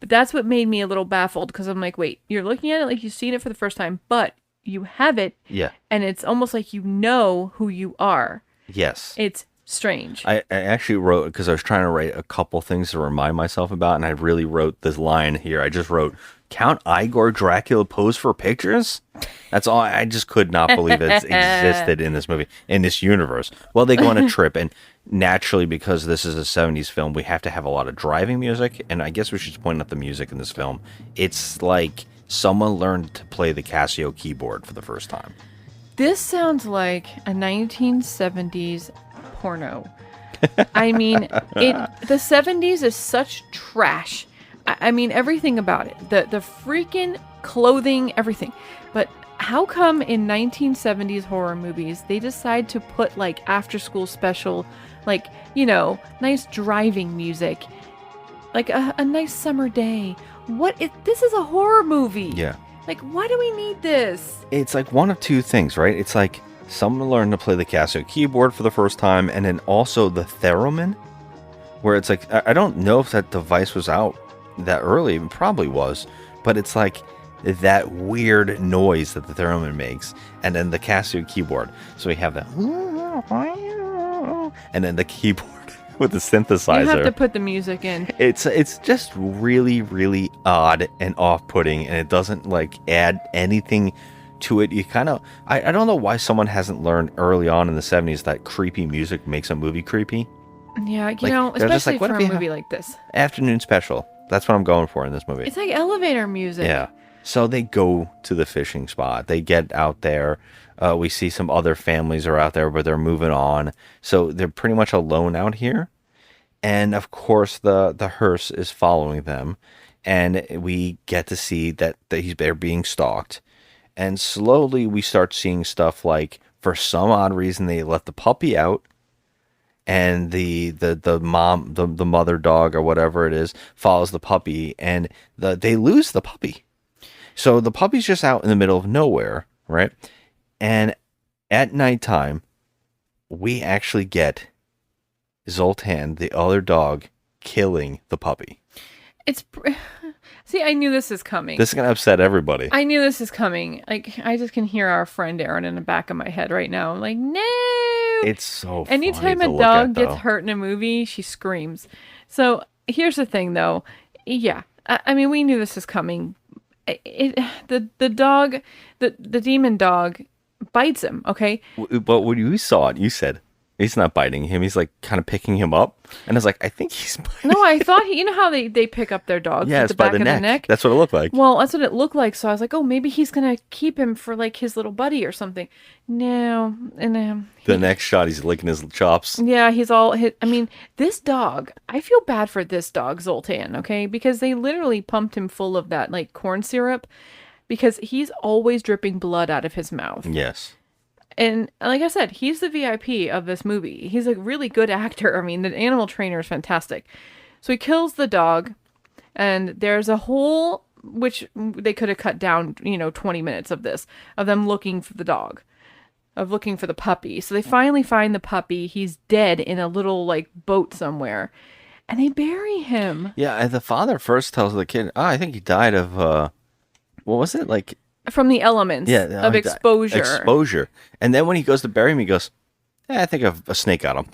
But that's what made me a little baffled because I'm like, wait, you're looking at it like you've seen it for the first time, but you have it. Yeah. And it's almost like you know who you are. Yes. It's strange. I actually wrote, because I was trying to write a couple things to remind myself about, and I really wrote this line here. I just wrote, Count Igor Dracula pose for pictures? That's all. I just could not believe that it existed in this movie, in this universe. Well, they go on a trip, and naturally, because this is a 70s film, we have to have a lot of driving music, and I guess we should point out the music in this film. It's like someone learned to play the Casio keyboard for the first time. This sounds like a 1970s porno. I mean, the 70s is such trash. I mean, everything about it. The freaking clothing, everything. But how come in 1970s horror movies, they decide to put like after school special, like, nice driving music, like a nice summer day. This is a horror movie. Yeah. Like, why do we need this? It's like one of two things, right? It's like someone learned to play the Casio keyboard for the first time, and then also the theremin, where it's like, I don't know if that device was out that early. It probably was, but it's like that weird noise that the theremin makes, and then the Casio keyboard. So we have that, and then the keyboard with the synthesizer. You have to put the music in. It's just really, really odd and off-putting, and it doesn't like add anything to it. You kind of, I don't know why someone hasn't learned early on in the 70s that creepy music makes a movie creepy. Yeah, they're just especially like, what for if a you movie like this. Afternoon special. That's what I'm going for in this movie. It's like elevator music. Yeah. So they go to the fishing spot. They get out there. We see some other families are out there, but they're moving on. So they're pretty much alone out here. And of course, the hearse is following them. And we get to see that they're being stalked. And slowly we start seeing stuff like, for some odd reason, they let the puppy out. And the mom, the mother dog or whatever it is, follows the puppy. And they lose the puppy. So the puppy's just out in the middle of nowhere, right? And at nighttime, we actually get Zoltan, the other dog, killing the puppy. See, I knew this is coming. This is going to upset everybody. I knew this is coming. Like, I just can hear our friend Aaron in the back of my head right now. I'm like, no. It's so funny Anytime to a look dog at, gets though. hurt in a movie, she screams. So here's the thing, though. Yeah, I mean, we knew this was coming. The dog, the demon dog, bites him. Okay. But when you saw it, you said He's not biting him. He's like kind of picking him up. And I was like, I think he's biting. No, I thought you know how they pick up their dogs Yeah, with it's the by back the of neck. the neck? That's what it looked like. Well, that's what it looked like. So I was like, oh, maybe he's gonna keep him for like his little buddy or something. No, and The next shot, he's licking his chops. yeah, he's all hit. I mean, this dog. I feel bad for this dog, Zoltan. Okay, because they literally pumped him full of that like corn syrup, because he's always dripping blood out of his mouth. Yes. And like I said, he's the VIP of this movie. He's a really good actor. I mean, the animal trainer is fantastic. So he kills the dog, and there's a whole, which they could have cut down, 20 minutes of this, of them looking for the dog, of looking for the puppy. So they finally find the puppy. He's dead in a little, like, boat somewhere, and they bury him. Yeah, and the father first tells the kid, I think he died of, what was it? Like... From the elements of exposure. Exposure. And then when he goes to bury him, he goes, I think a snake got him.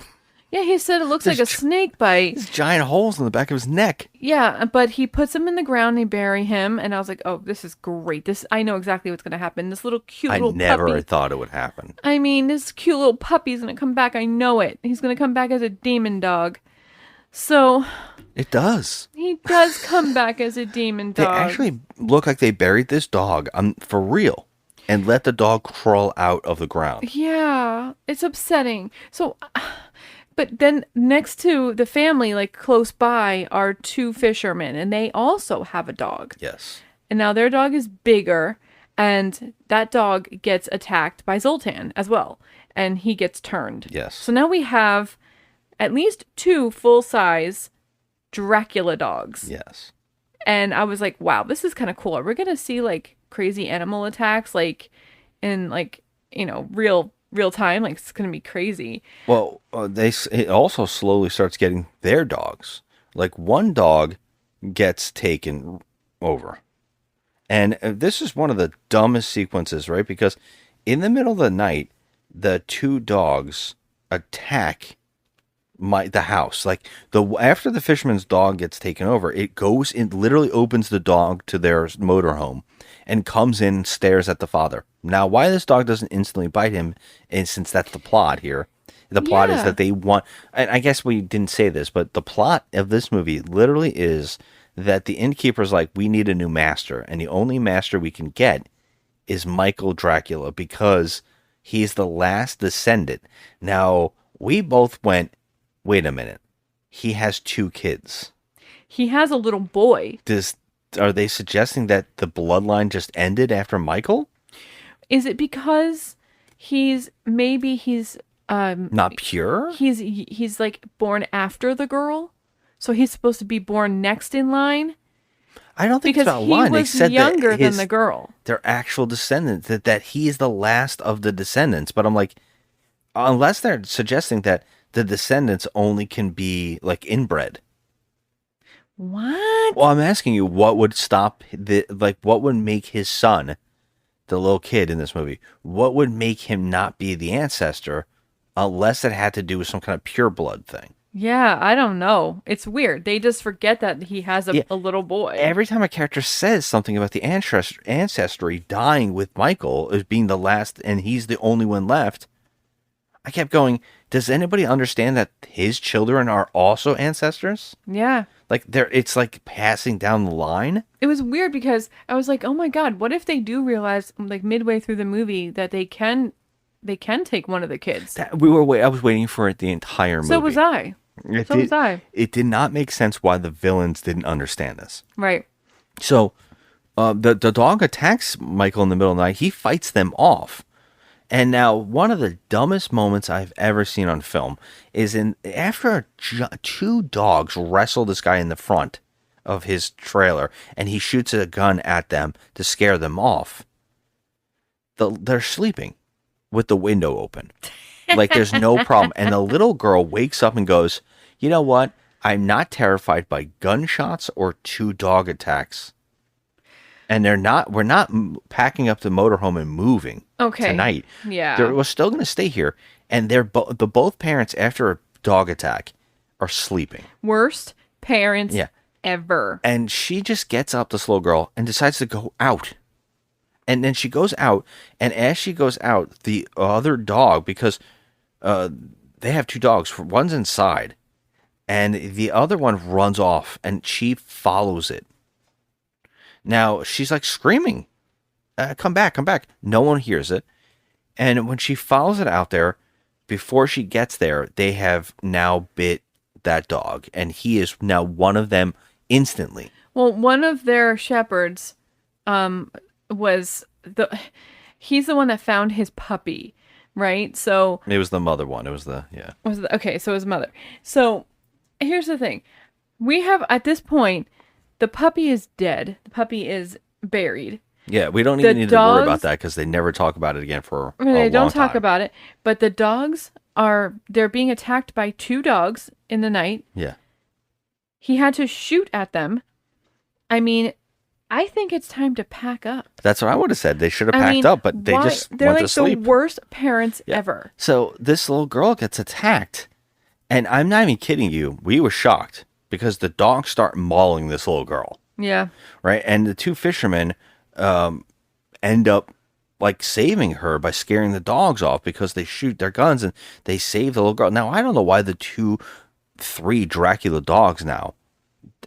Yeah, he said it looks like a snake bite. There's giant holes in the back of his neck. Yeah, but he puts him in the ground, they bury him, and I was like, oh, this is great. I know exactly what's going to happen. This little cute little puppy. I never thought it would happen. I mean, this cute little puppy's going to come back. I know it. He's going to come back as a demon dog. So... It does. He does come back as a demon They dog. actually look like they buried this dog for real and let the dog crawl out of the ground. Yeah, it's upsetting. So, but then next to the family, like close by, are two fishermen, and they also have a dog. Yes. And now their dog is bigger, and that dog gets attacked by Zoltan as well, and he gets turned. Yes. So now we have at least two full-size Dracula dogs. Yes. And I was like, wow, this is kind of cool. Are we going to see like crazy animal attacks, like in like, real time? Like it's going to be crazy. Well, it also slowly starts getting their dogs. Like one dog gets taken over. And this is one of the dumbest sequences, right? Because in the middle of the night, the two dogs attack the house. Like after the fisherman's dog gets taken over, it literally opens the dog to their motorhome and comes in and stares at the father. Now, why this dog doesn't instantly bite him, and since that's the plot here, the plot is that they want, and I guess we didn't say this, but the plot of this movie literally is that the innkeeper's like, we need a new master, and the only master we can get is Michael Dracula, because he's the last descendant. Now, we both went, wait a minute. He has two kids. He has a little boy. Are they suggesting that the bloodline just ended after Michael? Is it because he's not pure? He's like born after the girl, so he's supposed to be born next in line. I don't think because it's about line. They said younger that than the girl. They're actual descendants. That he is the last of the descendants. But I'm like, unless they're suggesting that the descendants only can be like inbred. What? Well, I'm asking you, what would stop what would make his son, the little kid in this movie, what would make him not be the ancestor, unless it had to do with some kind of pure blood thing? Yeah, I don't know. It's weird. They just forget that he has a little boy. Every time a character says something about the ancestry dying with Michael as being the last, and he's the only one left, I kept going, does anybody understand that his children are also ancestors? Yeah. Like it's like passing down the line. It was weird because I was like, oh my God, what if they do realize like midway through the movie that they can take one of the kids? I was waiting for it the entire movie. So was I. It did not make sense why the villains didn't understand this. Right. So the dog attacks Michael in the middle of the night. He fights them off. And now, one of the dumbest moments I've ever seen on film is after two dogs wrestle this guy in the front of his trailer, and he shoots a gun at them to scare them off. They're sleeping with the window open. Like there's no problem. And the little girl wakes up and goes, you know what? I'm not terrified by gunshots or two dog attacks. And we're not packing up the motorhome and moving tonight. Yeah. We're still going to stay here. And both parents, after a dog attack, are sleeping. Worst parents ever. And she just gets up, this little girl, and decides to go out. And then she goes out, and as she goes out, the other dog, because they have two dogs. One's inside, and the other one runs off, and she follows it. Now she's like screaming, "Come back, come back!" No one hears it, and when she follows it out there, before she gets there, they have now bit that dog, and he is now one of them instantly. Well, one of their shepherds, he's the one that found his puppy, right? So It was the mother one. It was okay, so his mother. So here's the thing. We have, at this point, the puppy is dead. The puppy is buried. Yeah, we don't even need to worry about that because they never talk about it again for a They don't long talk time. about it, but the dogs they're being attacked by two dogs in the night. Yeah. He had to shoot at them. I mean, I think it's time to pack up. That's what I would have said. They should have packed up, but they just they're went like to sleep. the worst parents ever. So this little girl gets attacked, and I'm not even kidding you. We were shocked because the dogs start mauling this little girl, Yeah. right? And the two fishermen end up like saving her by scaring the dogs off because they shoot their guns and they save the little girl. Now I don't know why the three Dracula dogs now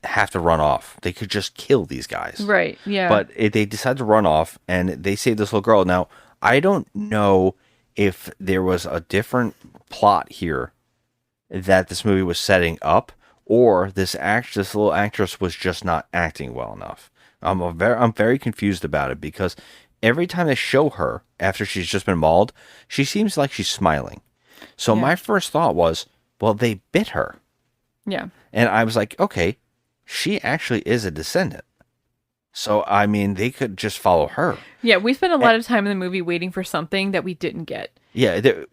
have to run off. They could just kill these guys. Right, yeah. But they decide to run off and they save this little girl. Now, I don't know if there was a different plot here that this movie was setting up or this little actress was just not acting well enough. I'm very confused about it because every time they show her after she's just been mauled, she seems like she's smiling. So my first thought was, well, they bit her. Yeah. And I was like, okay, she actually is a descendant. So, I mean, they could just follow her. Yeah, we spent a lot of time in the movie waiting for something that we didn't get. Yeah,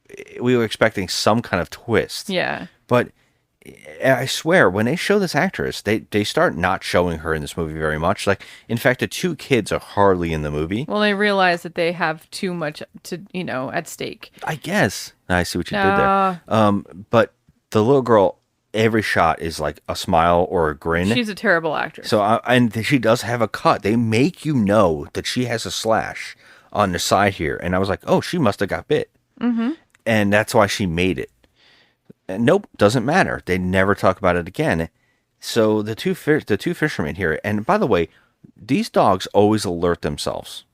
we were expecting some kind of twist. Yeah. But I swear, when they show this actress, they start not showing her in this movie very much. Like, in fact, the two kids are hardly in the movie. Well, they realize that they have too much at stake. I guess. I see what you did there. But the little girl, every shot is like a smile or a grin. She's a terrible actress. So, and she does have a cut. They make you know that she has a slash on the side here. And I was like, oh, she must have got bit. Mm-hmm. And that's why she made it. And nope, doesn't matter. They never talk about it again. So the two fishermen here, and by the way, these dogs always alert themselves.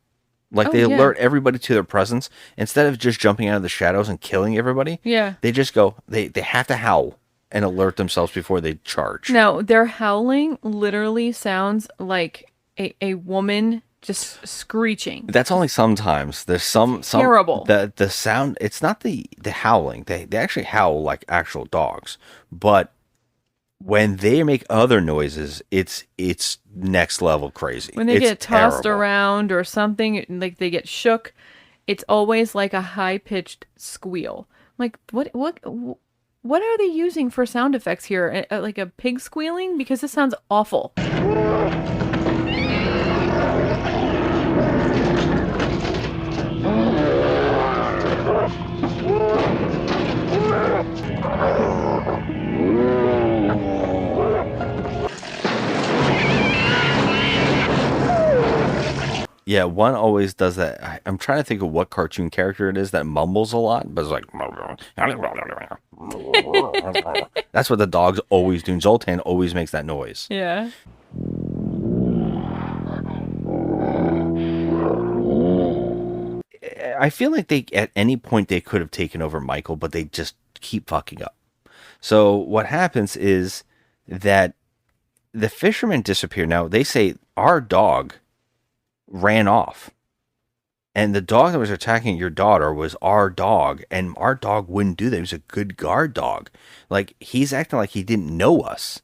Like they alert everybody to their presence instead of just jumping out of the shadows and killing everybody. Yeah. They just go. They have to howl and alert themselves before they charge. Now, their howling literally sounds like a woman just screeching. That's only sometimes. There's some terrible. The sound. It's not the howling. They actually howl like actual dogs. But when they make other noises, it's next level crazy. When they it's get tossed terrible. around or something, like they get shook, it's always like a high pitched squeal. Like what are they using for sound effects here? Like a pig squealing? Because this sounds awful. Yeah, one always does that. I'm trying to think of what cartoon character it is that mumbles a lot, but it's like that's what the dogs always do. Zoltan always makes that noise. Yeah. I feel like they at any point they could have taken over Michael, but they just keep fucking up. So what happens is that the fishermen disappear. Now they say our dog ran off. And the dog that was attacking your daughter was our dog, and our dog wouldn't do that. He was a good guard dog. Like, he's acting like he didn't know us.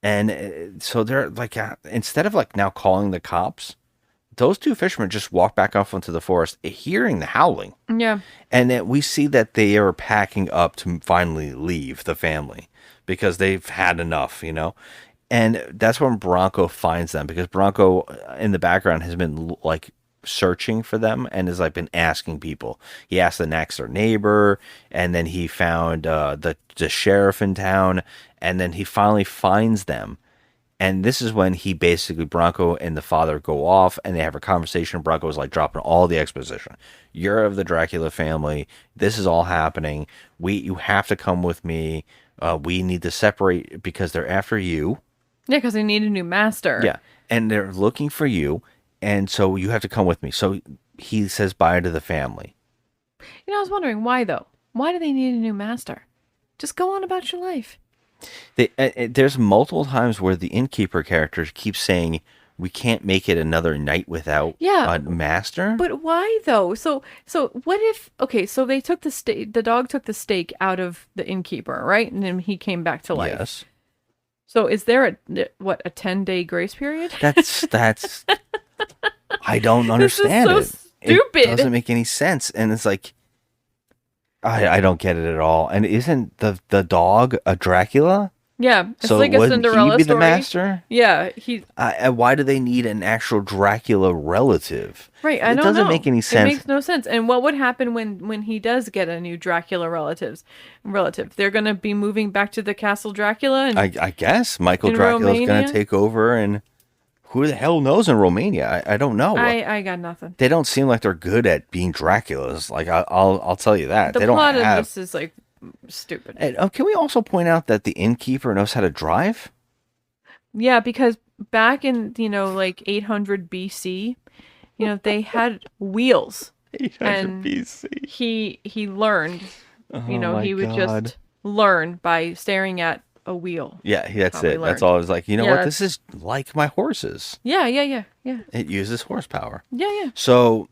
And so they're like, instead of like now calling the cops, those two fishermen just walk back off into the forest, hearing the howling. Yeah. And then we see that they are packing up to finally leave the family because they've had enough, you know? And that's when Bronco finds them, because Bronco in the background has been like searching for them and has like been asking people. He asked the next door neighbor, and then he found the sheriff in town, and then he finally finds them. And this is when he basically, Bronco and the father go off and they have a conversation. Bronco's like dropping all the exposition. You're of the Dracula family. This is all happening. You have to come with me. We need to separate because they're after you. Yeah, because they need a new master. Yeah. And they're looking for you. And so you have to come with me. So he says bye to the family. You know, I was wondering why, though. Why do they need a new master? Just go on about your life. There's multiple times where the innkeeper characters keep saying, we can't make it another night without a master. But why, though? So what if... Okay, so they took the dog took the stake out of the innkeeper, right? And then he came back to life. Yes. So is there a 10-day grace period? That's I don't understand this is so stupid. It doesn't make any sense. And it's like, I don't get it at all. And isn't the dog a Dracula? Yeah, it's so like a Cinderella he be story. The master? Yeah, why do they need an actual Dracula relative? Right, I don't know. It doesn't make any sense. It makes no sense. And what would happen when he does get a new Dracula relative? They're going to be moving back to the Castle Dracula? And I guess Michael Dracula is going to take over, and who the hell knows in Romania? I don't know. I got nothing. They don't seem like they're good at being Draculas. Like I'll tell you that. The they don't plot have... of this is like stupid. And, can we also point out that the innkeeper knows how to drive? Yeah, because back in, like 800 BC, they had wheels. 800 BC. He learned, he would God. just learn by staring at a wheel. Yeah, that's Probably it. learned. That's all. I was like, Yeah, what? This is like my horses. Yeah. It uses horsepower. Yeah. So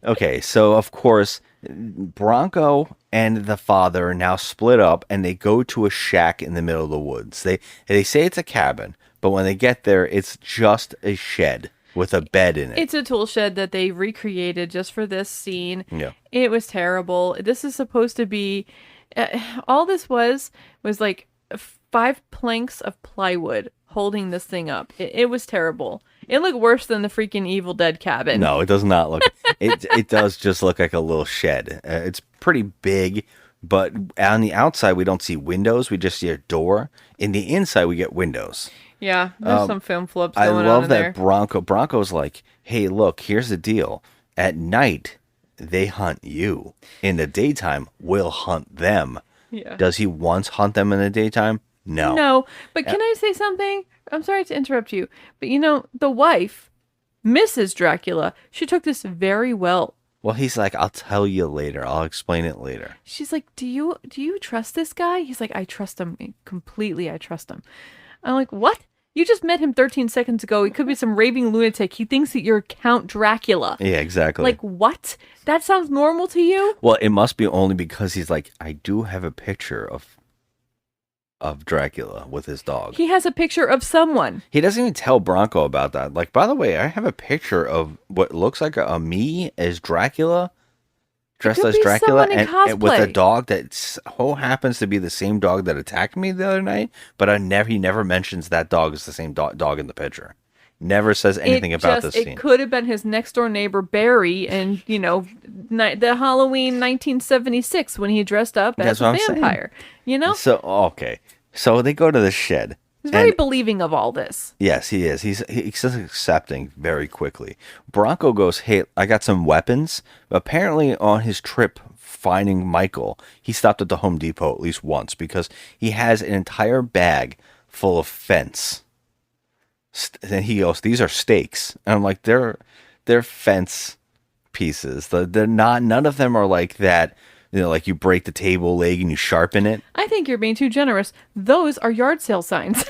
okay, so of course, Bronco and the father are now split up, and they go to a shack in the middle of the woods. They say it's a cabin, but when they get there, it's just a shed with a bed in it. It's a tool shed that they recreated just for this scene. Yeah. It was terrible. This is supposed to be... all this was like 5 planks of plywood holding this thing up. It was terrible. It looked worse than the freaking Evil Dead cabin. No, it does not look. It does just look like a little shed. It's pretty big, but on the outside we don't see windows. We just see a door. In the inside we get windows. Yeah, there's some film flips I going on love in that there. Bronco's like, hey, look, here's the deal. At night, they hunt you. In the daytime, we'll hunt them. Yeah. Does he once hunt them in the daytime? No. No, but can I say something? I'm sorry to interrupt you, but the wife, Mrs. Dracula, she took this very well. Well, he's like, I'll tell you later. I'll explain it later. She's like, do you trust this guy? He's like, I trust him completely. I trust him. I'm like, what? You just met him 13 seconds ago. He could be some raving lunatic. He thinks that you're Count Dracula. Yeah, exactly. Like, what? That sounds normal to you? Well, it must be only because he's like, I do have a picture of Dracula with his dog. He has a picture of someone. He doesn't even tell Bronco about that. Like, by the way, I have a picture of what looks like a me as Dracula, dressed as Dracula, and with a dog that happens to be the same dog that attacked me the other night. But he never mentions that dog is the same dog in the picture. Never says anything about this scene. It could have been his next door neighbor Barry, and the Halloween 1976 when he dressed up as a vampire. So okay, so they go to the shed. He's very believing of all this. Yes, he is. He's accepting very quickly. Bronco goes, hey, I got some weapons. Apparently, on his trip finding Michael, he stopped at the Home Depot at least once because he has an entire bag full of fence. And he goes, these are stakes. And I'm like, they're fence pieces. They're not. None of them are like that. Like you break the table leg and you sharpen it. I think you're being too generous. Those are yard sale signs.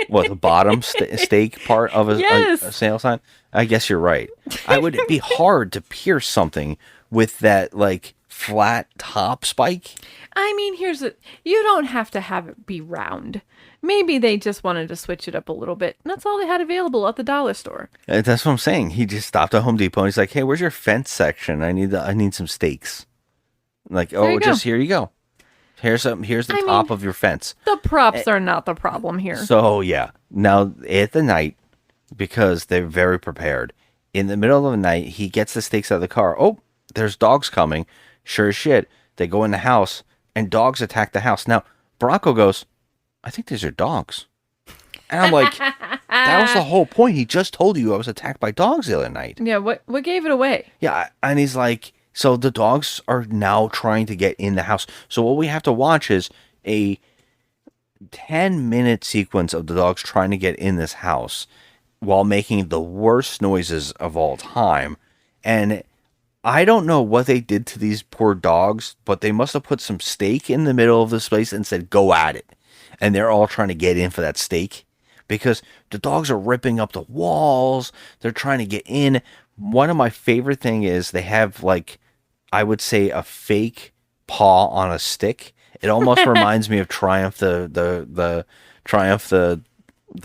What, the bottom stake part of a sale sign? I guess you're right. I would be hard to pierce something with that like flat top spike. I mean, you don't have to have it be round. Maybe they just wanted to switch it up a little bit. That's all they had available at the dollar store. That's what I'm saying. He just stopped at Home Depot and he's like, hey, where's your fence section? I need some stakes. Like, oh, just here you go. Here's the top of your fence. The props are not the problem here. So yeah, now at the night, because they're very prepared, in the middle of the night, he gets the stakes out of the car. Oh, there's dogs coming. Sure as shit. They go in the house and dogs attack the house. Now, Bronco goes, I think these are dogs. And I'm like, that was the whole point. He just told you I was attacked by dogs the other night. Yeah, what gave it away? Yeah, and he's like, so the dogs are now trying to get in the house. So what we have to watch is a 10-minute sequence of the dogs trying to get in this house while making the worst noises of all time. And I don't know what they did to these poor dogs, but they must have put some steak in the middle of this place and said, go at it. And they're all trying to get in for that steak because the dogs are ripping up the walls. They're trying to get in. One of my favorite thing is they have, like, I would say a fake paw on a stick. It almost reminds me of Triumph, the Triumph, the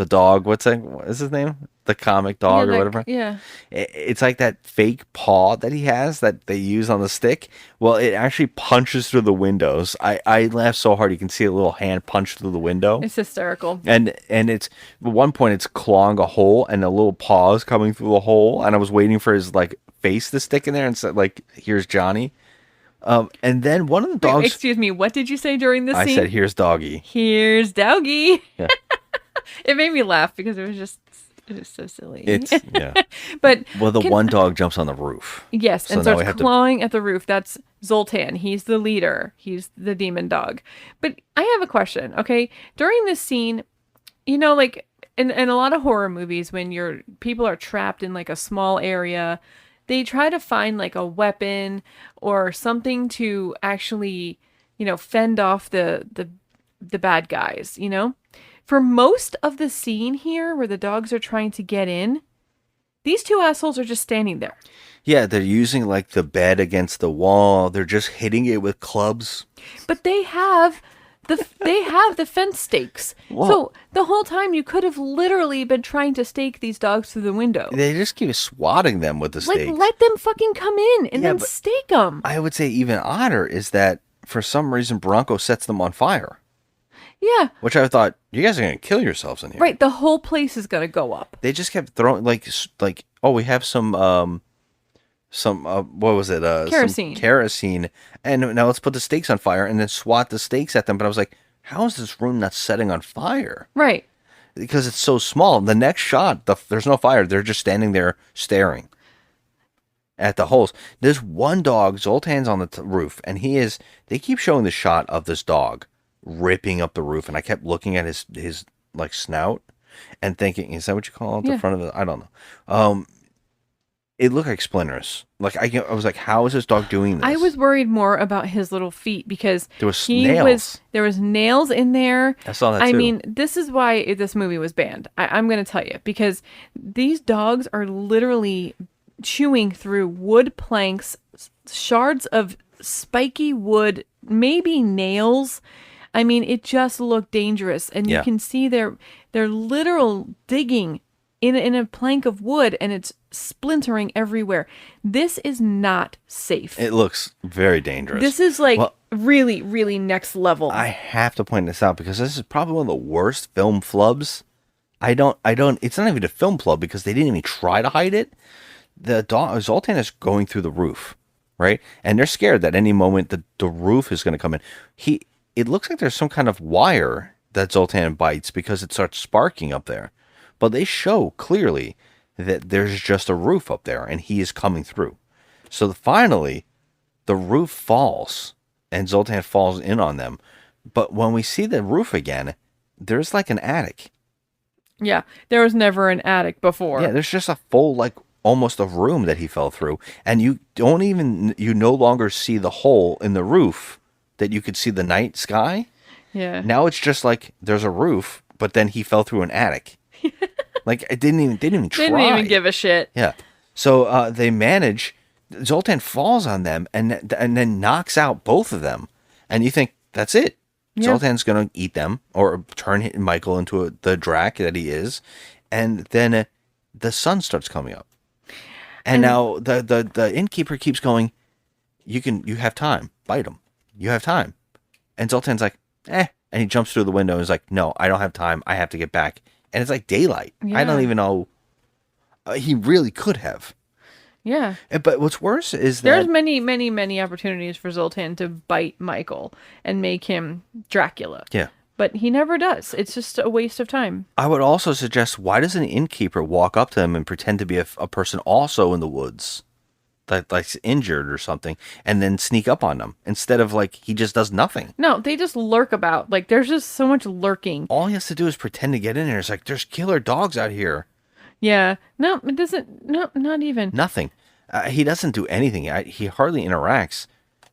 dog. What's that? What is his name? The comic dog or whatever. Yeah. It's like that fake paw that he has that they use on the stick. Well, it actually punches through the windows. I laugh so hard you can see a little hand punch through the window. It's hysterical. And it's at one point it's clawing a hole and a little paw is coming through the hole. And I was waiting for his like face to stick in there and said like, "Here's Johnny." And then one of the dogs. Wait, excuse me. What did you say during this scene? I said, "Here's Doggy." Here's Doggy. Yeah. It made me laugh because it was so silly. It's yeah. But well, the one dog jumps on the roof. Yes, and now we starts have clawing at the roof. That's Zoltan. He's the leader. He's the demon dog. But I have a question. Okay, during this scene, you know, like in a lot of horror movies, when people are trapped in like a small area, they try to find like a weapon or something to actually, you know, fend off the bad guys. You know. For most of the scene here where the dogs are trying to get in, these two assholes are just standing there. Yeah, they're using like the bed against the wall. They're just hitting it with clubs. But they have the fence stakes. Whoa. So the whole time you could have literally been trying to stake these dogs through the window. They just keep swatting them with the stakes. Like, let them fucking come in and then but stake them. I would say even odder is that for some reason Bronco sets them on fire. Yeah. Which I thought, you guys are going to kill yourselves in here. Right, the whole place is going to go up. They just kept throwing, like, oh, we have some what was it? Kerosene. Some kerosene. And now let's put the stakes on fire and then swat the stakes at them. But I was like, how is this room not setting on fire? Right. Because it's so small. The next shot, there's no fire. They're just standing there staring at the holes. There's one dog, Zoltan's on the roof, and they keep showing the shot of this dog ripping up the roof, and I kept looking at his like snout and thinking, is that what you call it? The front of the, I don't know. It looked like splinters. Like I was like, how is this dog doing this? I was worried more about his little feet because there was nails. There was nails in there. I saw that too. I mean, this is why this movie was banned. I'm going to tell you, because these dogs are literally chewing through wood planks, shards of spiky wood, maybe nails. I mean, it just looked dangerous, and you can see they're literal digging in a plank of wood, and it's splintering everywhere. This is not safe. It looks very dangerous. This is like really, really next level. I have to point this out because this is probably one of the worst film flubs. It's not even a film flub because they didn't even try to hide it. The dog, Zoltan is going through the roof, right? And they're scared that any moment the roof is going to come in. It looks like there's some kind of wire that Zoltan bites because it starts sparking up there. But they show clearly that there's just a roof up there and he is coming through. So finally, the roof falls and Zoltan falls in on them. But when we see the roof again, there's like an attic. Yeah, there was never an attic before. Yeah, there's just a full, like, almost a room that he fell through. And you no longer see the hole in the roof that you could see the night sky. Yeah. Now it's just like there's a roof, but then he fell through an attic. Like it didn't even try. Didn't even give a shit. Yeah. So they manage. Zoltan falls on them and then knocks out both of them. And you think that's it. Yeah. Zoltan's gonna eat them or turn Michael into the Drac that he is. And then the sun starts coming up. And now the innkeeper keeps going, you have time. Bite him. You have time. And Zoltan's like, and he jumps through the window and is like, no, I don't have time. I have to get back. And it's like daylight. Yeah. I don't even know. He really could have. Yeah. But what's worse is that there's many, many, many opportunities for Zoltan to bite Michael and make him Dracula. Yeah. but he never does. It's just a waste of time. I would also suggest, why does an innkeeper walk up to them and pretend to be a person also in the woods that like's injured or something, and then sneak up on them instead of like he just does nothing? No, they just lurk about. Like there's just so much lurking. All he has to do is pretend to get in there. It's like there's killer dogs out here. Yeah. No, it doesn't. No, not even. Nothing. He doesn't do anything. He hardly interacts.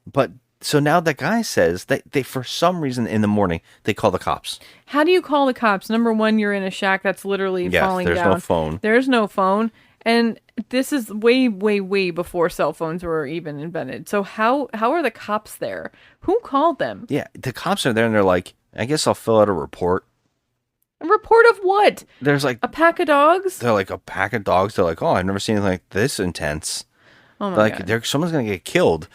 But so now that guy says that they, for some reason in the morning, they call the cops. How do you call the cops? Number one, you're in a shack that's literally falling down. There's no phone. There's no phone. And this is way, way, way before cell phones were even invented. So how are the cops there? Who called them? Yeah, the cops are there and they're like, I guess I'll fill out a report. A report of what? There's like a pack of dogs? They're like a pack of dogs. They're like, oh, I've never seen anything like this intense. Oh my God. Someone's going to get killed.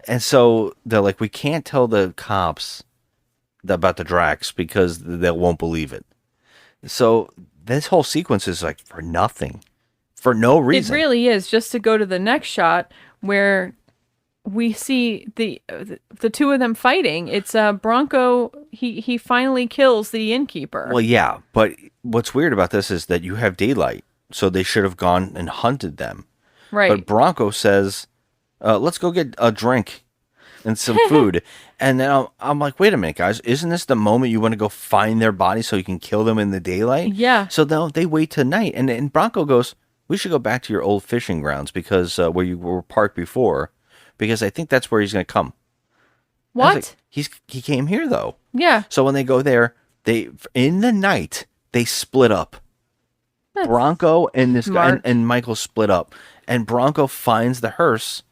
And so they're like, we can't tell the cops about the Dracs because they won't believe it. So this whole sequence is like for nothing. For no reason. It really is. Just to go to the next shot where we see the two of them fighting. It's Bronco. He finally kills the innkeeper. Well, yeah, but what's weird about this is that you have daylight, so they should have gone and hunted them. Right. But Bronco says, "Let's go get a drink and some food." And then I'm like, "Wait a minute, guys! Isn't this the moment you want to go find their body so you can kill them in the daylight?" Yeah. So they wait till night, and Bronco goes, we should go back to your old fishing grounds because where you were parked before, because I think that's where he's going to come. What? Like, he came here though. Yeah. So when they go there, in the night they split up. That's Bronco and this guy smart. and Michael split up, and Bronco finds the hearse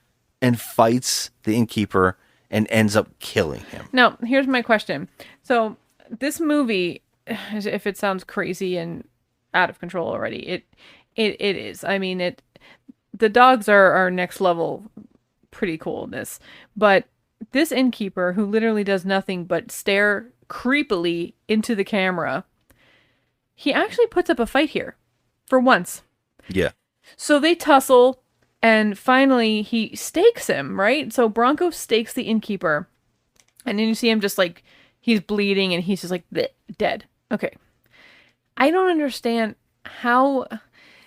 and fights the innkeeper and ends up killing him. Now, here's my question. So this movie, if it sounds crazy and out of control already, it is. I mean, the dogs are next level pretty coolness. But this innkeeper who literally does nothing but stare creepily into the camera, he actually puts up a fight here for once. Yeah. So they tussle and finally he stakes him, right? So Bronco stakes the innkeeper and then you see him just like he's bleeding and he's just like bleh, dead. Okay. I don't understand how.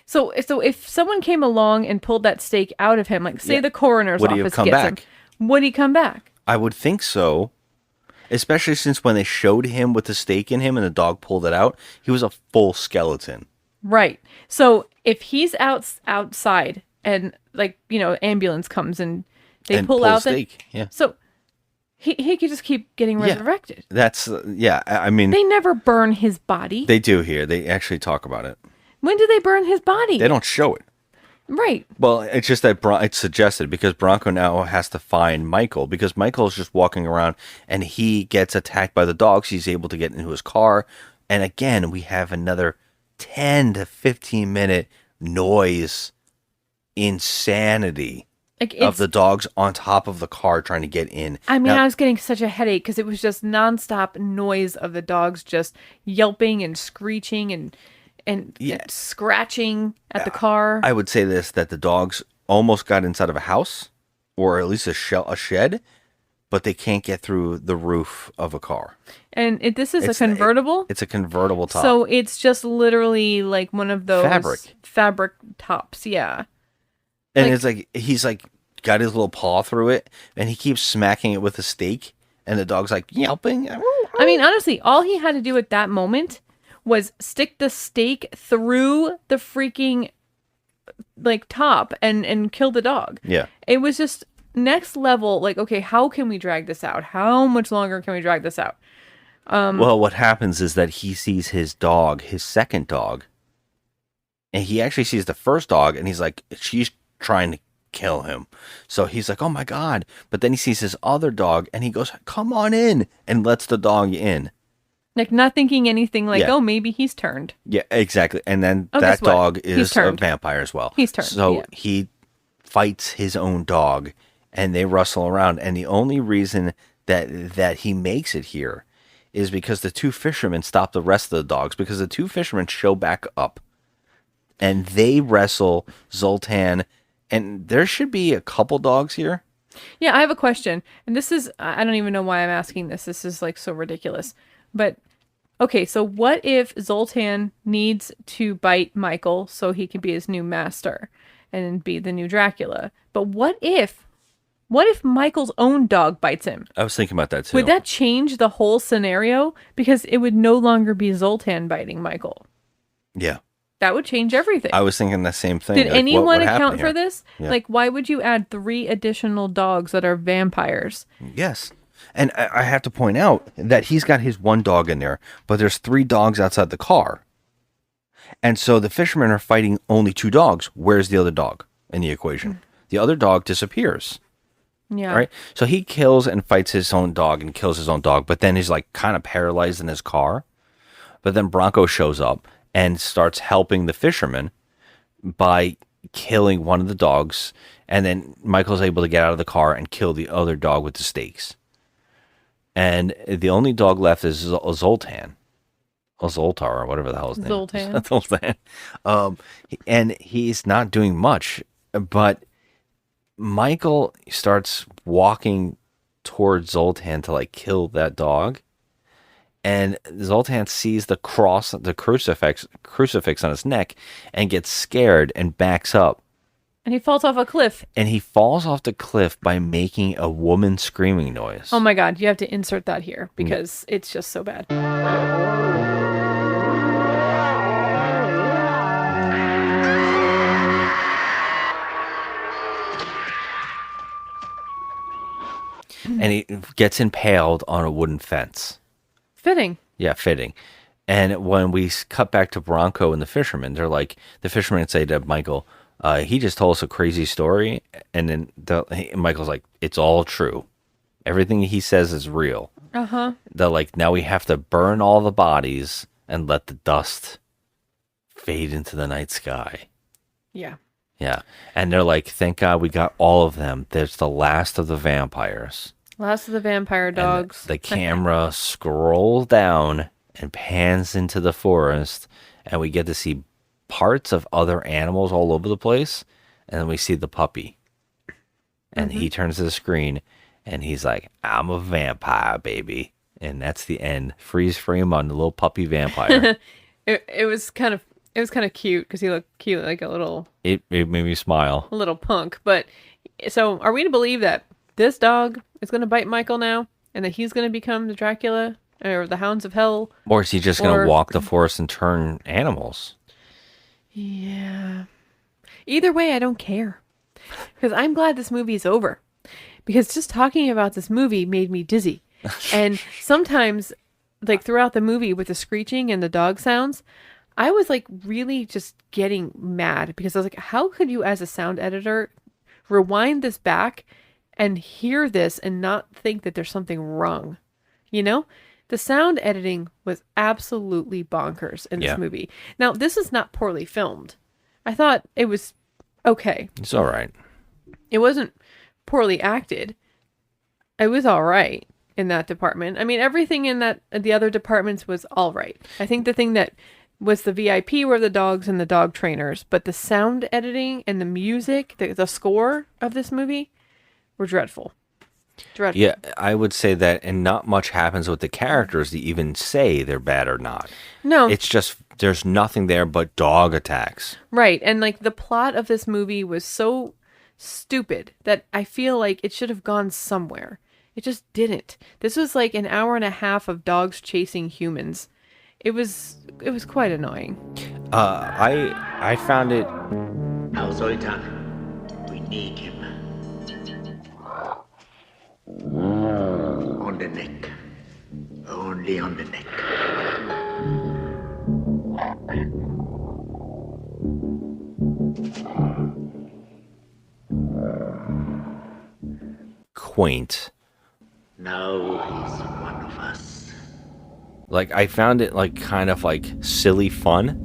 So if someone came along and pulled that stake out of him, like say the coroner's Would he office have come gets back? him, would he come back? I would think so. Especially since when they showed him with the stake in him and the dog pulled it out, he was a full skeleton. Right. So if he's outside and like, ambulance comes and they pull out the stake. Yeah. So he could just keep getting Yeah. resurrected. That's I mean They never burn his body. they do here. They actually talk about it. When do they burn his body? They don't show it. Right. Well, it's just that it's suggested because Bronco now has to find Michael because Michael's just walking around and he gets attacked by the dogs. He's able to get into his car. And again, we have another 10 to 15 minute noise insanity of the dogs on top of the car trying to get in. I mean, Now, I was getting such a headache because it was just nonstop noise of the dogs just yelping and screeching and scratching at the car. I would say this, that the dogs almost got inside of a house or at least a shed, but they can't get through the roof of a car. And this is a convertible? It's a convertible top. So it's just literally like one of those fabric tops. Yeah. And it's like, he's like got his little paw through it and he keeps smacking it with a stake and the dog's like yelping. I mean, honestly, all he had to do at that moment was stick the stake through the freaking like top and kill the dog. Yeah. It was just next level. Like, okay, how can we drag this out? How much longer can we drag this out? Well, what happens is that he sees his dog, his second dog, and he actually sees the first dog and he's like, she's trying to kill him. So he's like, oh my God. But then he sees his other dog and he goes, come on in, and lets the dog in. Like not thinking anything like, Yeah. oh, maybe he's turned. Yeah, exactly. And then Oh, that guess what? dog He's is a turned. vampire as well. He's turned, So yeah. he fights his own dog and they wrestle around. And the only reason that he makes it here is because the two fishermen stop the rest of the dogs, because the two fishermen show back up and they wrestle Zoltan. And there should be a couple dogs here. Yeah, I have a question. And this is, I don't even know why I'm asking this. This is like so ridiculous. But Okay, so what if Zoltan needs to bite Michael so he can be his new master and be the new Dracula? But what if Michael's own dog bites him? I was thinking about that too. Would that change the whole scenario? Because it would no longer be Zoltan biting Michael. Yeah. That would change everything. I was thinking the same thing. Did Like, anyone what account happened for here? this? Yeah. Like, why would you add 3 additional dogs that are vampires? Yes. And I have to point out that he's got his one dog in there, but there's 3 dogs outside the car. And so the fishermen are fighting only 2 dogs. Where's the other dog in the equation? The other dog disappears. Yeah. Right? So he kills and fights his own dog and kills his own dog, but then he's like kind of paralyzed in his car. But then Bronco shows up and starts helping the fishermen by killing one of the dogs. And then Michael's able to get out of the car and kill the other dog with the stakes. And the only dog left is Zoltan. Or Zoltar, or whatever the hell his name Zoltan. is. Zoltan. And he's not doing much, but Michael starts walking towards Zoltan to like kill that dog. And Zoltan sees the crucifix on his neck and gets scared and backs up. And he falls off a cliff. And he falls off the cliff by making a woman screaming noise. Oh my God, you have to insert that here because it's just so bad. And he gets impaled on a wooden fence. Fitting. Yeah, fitting. And when we cut back to Bronco and the fishermen, they're like, the fishermen say to Michael, he just told us a crazy story. And then Michael's like, it's all true. Everything he says is real. Uh-huh. They're like, now we have to burn all the bodies and let the dust fade into the night sky. Yeah. Yeah. And they're like, thank God we got all of them. There's the last of the vampires. Last of the vampire dogs. The camera scrolls down and pans into the forest, and we get to see parts of other animals all over the place, and then we see the puppy. And he turns to the screen, and he's like, I'm a vampire, baby. And that's the end. Freeze frame on the little puppy vampire. It was kind of cute because he looked cute, like a little It made me smile. punk. But so are we to believe that this dog is going to bite Michael now, and that he's going to become the Dracula or the Hounds of Hell? Or is he just going to walk the forest and turn animals? Yeah. Either way, I don't care. Because I'm glad this movie is over. Because just talking about this movie made me dizzy. And sometimes, like throughout the movie with the screeching and the dog sounds, I was like really just getting mad. Because I was like, how could you as a sound editor rewind this back and hear this and not think that there's something wrong? You know? The sound editing was absolutely bonkers in this movie. Now, this is not poorly filmed. I thought it was okay. It's all right. It wasn't poorly acted. It was all right in that department. I mean, everything in the other departments was all right. I think the thing that was the VIP were the dogs and the dog trainers, but the sound editing and the music, the score of this movie were dreadful. Dreadful. Yeah, I would say that, and not much happens with the characters to even say they're bad or not. No. It's just, there's nothing there but dog attacks. Right. And like the plot of this movie was so stupid that I feel like it should have gone somewhere. It just didn't. This was like an hour and a half of dogs chasing humans. It was quite annoying. I found it. Now, Zoltan, we need him. On the neck. Only on the neck. Quaint. Now he's one of us. Like, I found it like kind of like silly fun.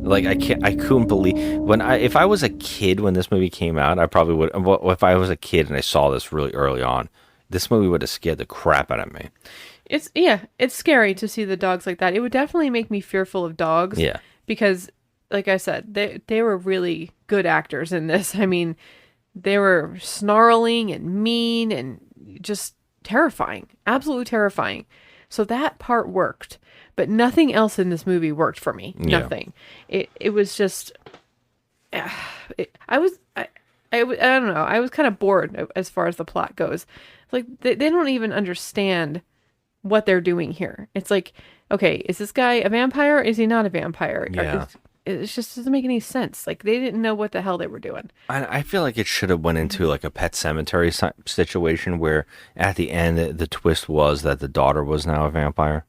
Like, I couldn't believe if I was a kid when this movie came out, I probably would. If I was a kid and I saw this really early on, this movie would have scared the crap out of me. It's scary to see the dogs like that. It would definitely make me fearful of dogs. Yeah. Because, like I said, they were really good actors in this. I mean, they were snarling and mean and just terrifying. Absolutely terrifying. So that part worked, but nothing else in this movie worked for me. Yeah. Nothing. It was just I don't know. I was kind of bored as far as the plot goes. Like they don't even understand what they're doing here. It's like, okay, is this guy a vampire? Is he not a vampire? Yeah. It just doesn't make any sense. Like they didn't know what the hell they were doing. I feel like it should have went into like a Pet Cemetery situation where at the end the twist was that the daughter was now a vampire.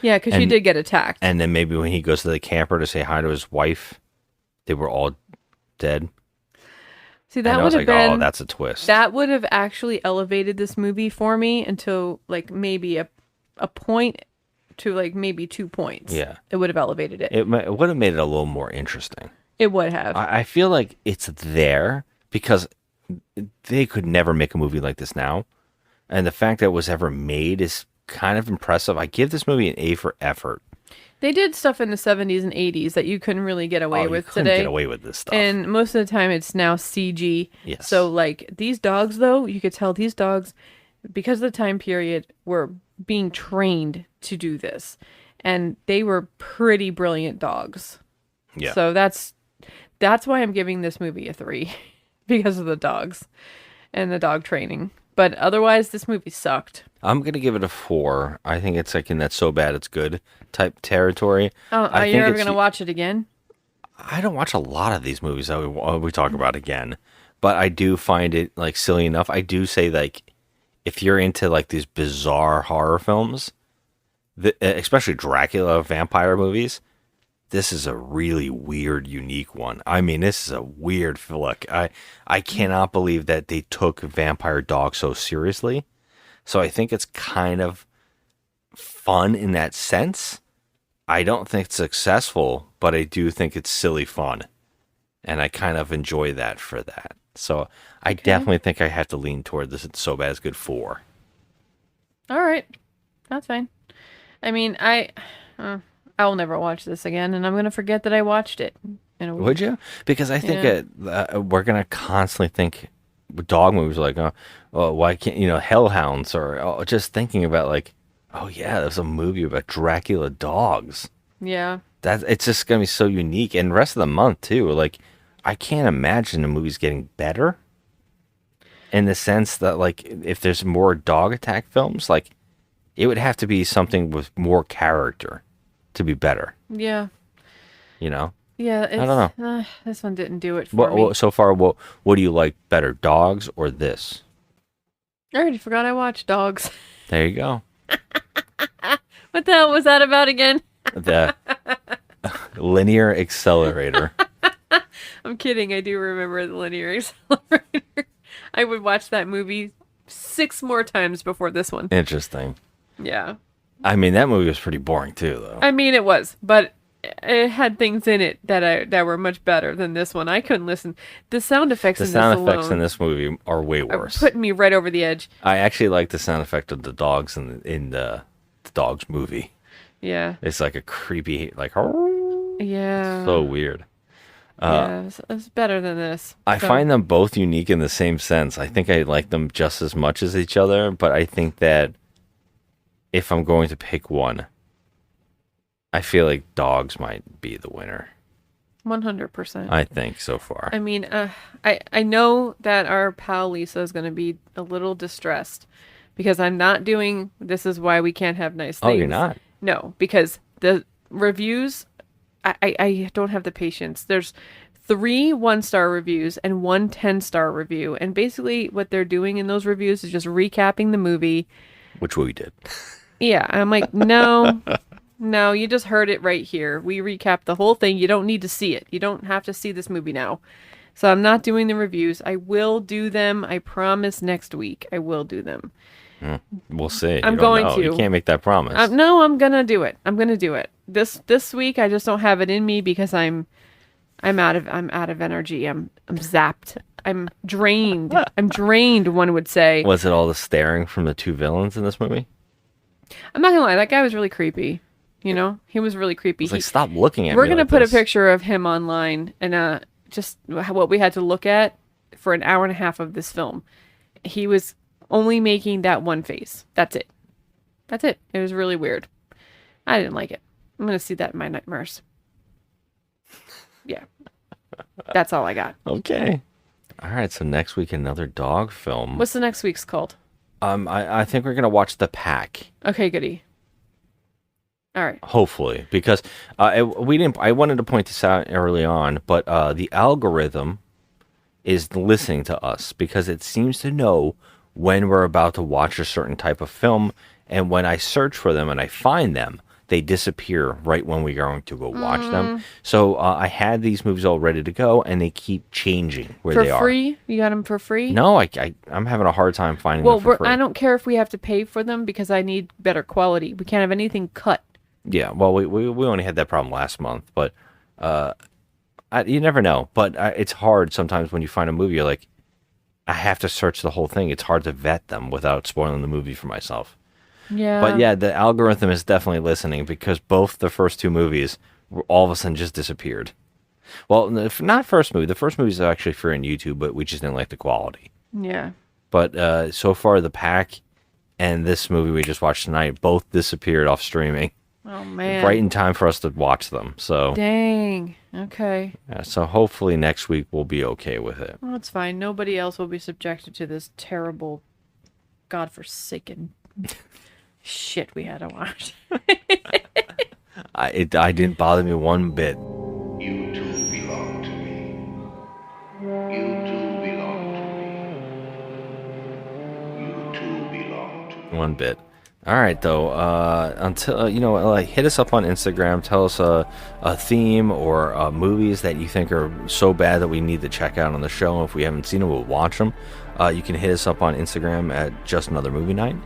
Yeah, because she did get attacked. And then maybe when he goes to the camper to say hi to his wife, they were all dead. See, that would would have like, been. oh, that's a twist. That would have actually elevated this movie for me until like maybe a point to like maybe 2 points. Yeah. It would have elevated it. It would have made it a little more interesting. It would have. I feel like it's there because they could never make a movie like this now. And the fact that it was ever made is kind of impressive. I give this movie an A for effort. They did stuff in the 70s and 80s that you couldn't really get away with you couldn't today. get away with this stuff. And most of the time it's now CG. Yes. So like these dogs though, you could tell these dogs, because of the time period, were being trained to do this. And they were pretty brilliant dogs. Yeah. So that's why I'm giving this movie a 3. Because of the dogs and the dog training. But otherwise, this movie sucked. I'm going to give it a 4. I think it's like in that so bad it's good type territory. Oh, are you ever going to watch it again? I don't watch a lot of these movies that we talk about again. But I do find it like silly enough. I do say like if you're into like these bizarre horror films, especially Dracula vampire movies, this is a really weird, unique one. I mean, this is a weird flick. I cannot believe that they took vampire dogs so seriously. So I think it's kind of fun in that sense. I don't think it's successful, but I do think it's silly fun. And I kind of enjoy that for that. So I definitely think I have to lean toward this. It's so bad it's good 4. All right. That's fine. I mean, I will never watch this again, and I'm going to forget that I watched it. In a week. Would you? Because I think we're going to constantly think dog movies like, why can't, hellhounds, or just thinking about like, oh yeah, there's a movie about Dracula dogs. Yeah. It's just going to be so unique. And the rest of the month too, like, I can't imagine the movie's getting better in the sense that like, if there's more dog attack films, like it would have to be something with more character to be better. Yeah. Yeah, I don't know. This one didn't do it for me. So far, what do you like better, dogs or this? I already forgot I watched Dogs. There you go. What the hell was that about again? The linear accelerator. I'm kidding. I do remember the linear accelerator. I would watch that movie 6 more times before this one. Interesting. Yeah. I mean, that movie was pretty boring too, though. I mean, it was, but it had things in it that were much better than this one. I couldn't listen. The sound effects The in sound this effects alone in this movie are way worse. putting me right over the edge. I actually like the sound effect of the dogs in the dogs movie. Yeah. It's like a creepy, like, yeah. so weird. Yeah, it's better than this. I find them both unique in the same sense. I think I like them just as much as each other, but I think that if I'm going to pick one, I feel like dogs might be the winner. 100%. I think so far. I mean, I know that our pal Lisa is going to be a little distressed because I'm not doing This Is Why We Can't Have Nice Things. Oh, you're not? No, because the reviews, I don't have the patience. There's 3 1-star reviews and 1 10-star review. And basically what they're doing in those reviews is just recapping the movie. Which we did. Yeah, I'm like, no, you just heard it right here. We recapped the whole thing. You don't need to see it. You don't have to see this movie now. So I'm not doing the reviews. I will do them. I promise next week I will do them. We'll see. I'm You don't going know. to. You can't make that promise. No, I'm gonna do it. I'm gonna do it. This week I just don't have it in me because I'm out of energy. I'm zapped. I'm drained. I'm drained, one would say. Was it all the staring from the 2 villains in this movie? I'm not gonna lie, that guy was really creepy. He was really creepy. It's like, stop looking at me. We're gonna like put this. a picture of him online and just what we had to look at for an hour and a half of this film. He was only making that one face. That's it. That's it. It was really weird. I didn't like it. I'm going to see that in my nightmares. Yeah. That's all I got. Okay. All right. So next week, another dog film. What's the next week's called? I think we're gonna watch The Pack. Okay, goody. All right. Hopefully, because we didn't. I wanted to point this out early on, but the algorithm is listening to us because it seems to know when we're about to watch a certain type of film, and when I search for them and I find them, they disappear right when we're going to go watch them. So I had these movies all ready to go, and they keep changing where they are. For free? You got them for free? No, I'm having a hard time finding them for free. I don't care if we have to pay for them because I need better quality. We can't have anything cut. Yeah, well, we only had that problem last month, but you never know. But it's hard sometimes when you find a movie, you're like, I have to search the whole thing. It's hard to vet them without spoiling the movie for myself. Yeah. But yeah, the algorithm is definitely listening because both the first two movies all of a sudden just disappeared. Well, not first movie. The first movie is actually free on YouTube, but we just didn't like the quality. Yeah. But so far, The Pack and this movie we just watched tonight both disappeared off streaming. Oh, man. Right in time for us to watch them. So dang. Okay. So hopefully next week we'll be okay with it. Well, it's fine. Nobody else will be subjected to this terrible, godforsaken shit we had to watch. It didn't bother me one bit. You two belong to me. You two belong to me. You two belong to me. One bit. All right, though. Until hit us up on Instagram. Tell us a theme or movies that you think are so bad that we need to check out on the show. If we haven't seen them, we'll watch them. You can hit us up on Instagram at Just Another Movie Night,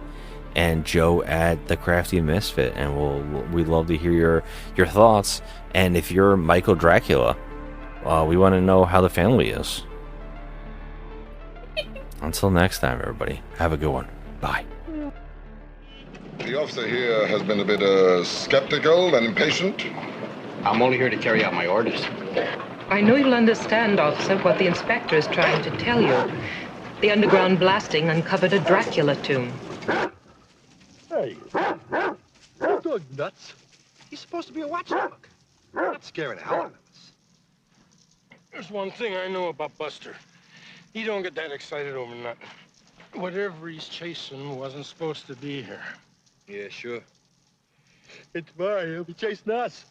and Joe at The Crafty Misfit, and we'd love to hear your thoughts. And if you're Michael Dracula, we want to know how the family is. Until next time, everybody, have a good one. Bye. The officer here has been a bit skeptical and impatient. I'm only here to carry out my orders. I know you'll understand, officer, what the inspector is trying to tell you. The underground blasting uncovered a Dracula tomb. Hey, that dog nuts. He's supposed to be a watchdog. Not scaring the hell out of us. There's one thing I know about Buster. He don't get that excited over nothing. Whatever he's chasing wasn't supposed to be here. Yeah, sure. It's tomorrow. He'll be chasing us.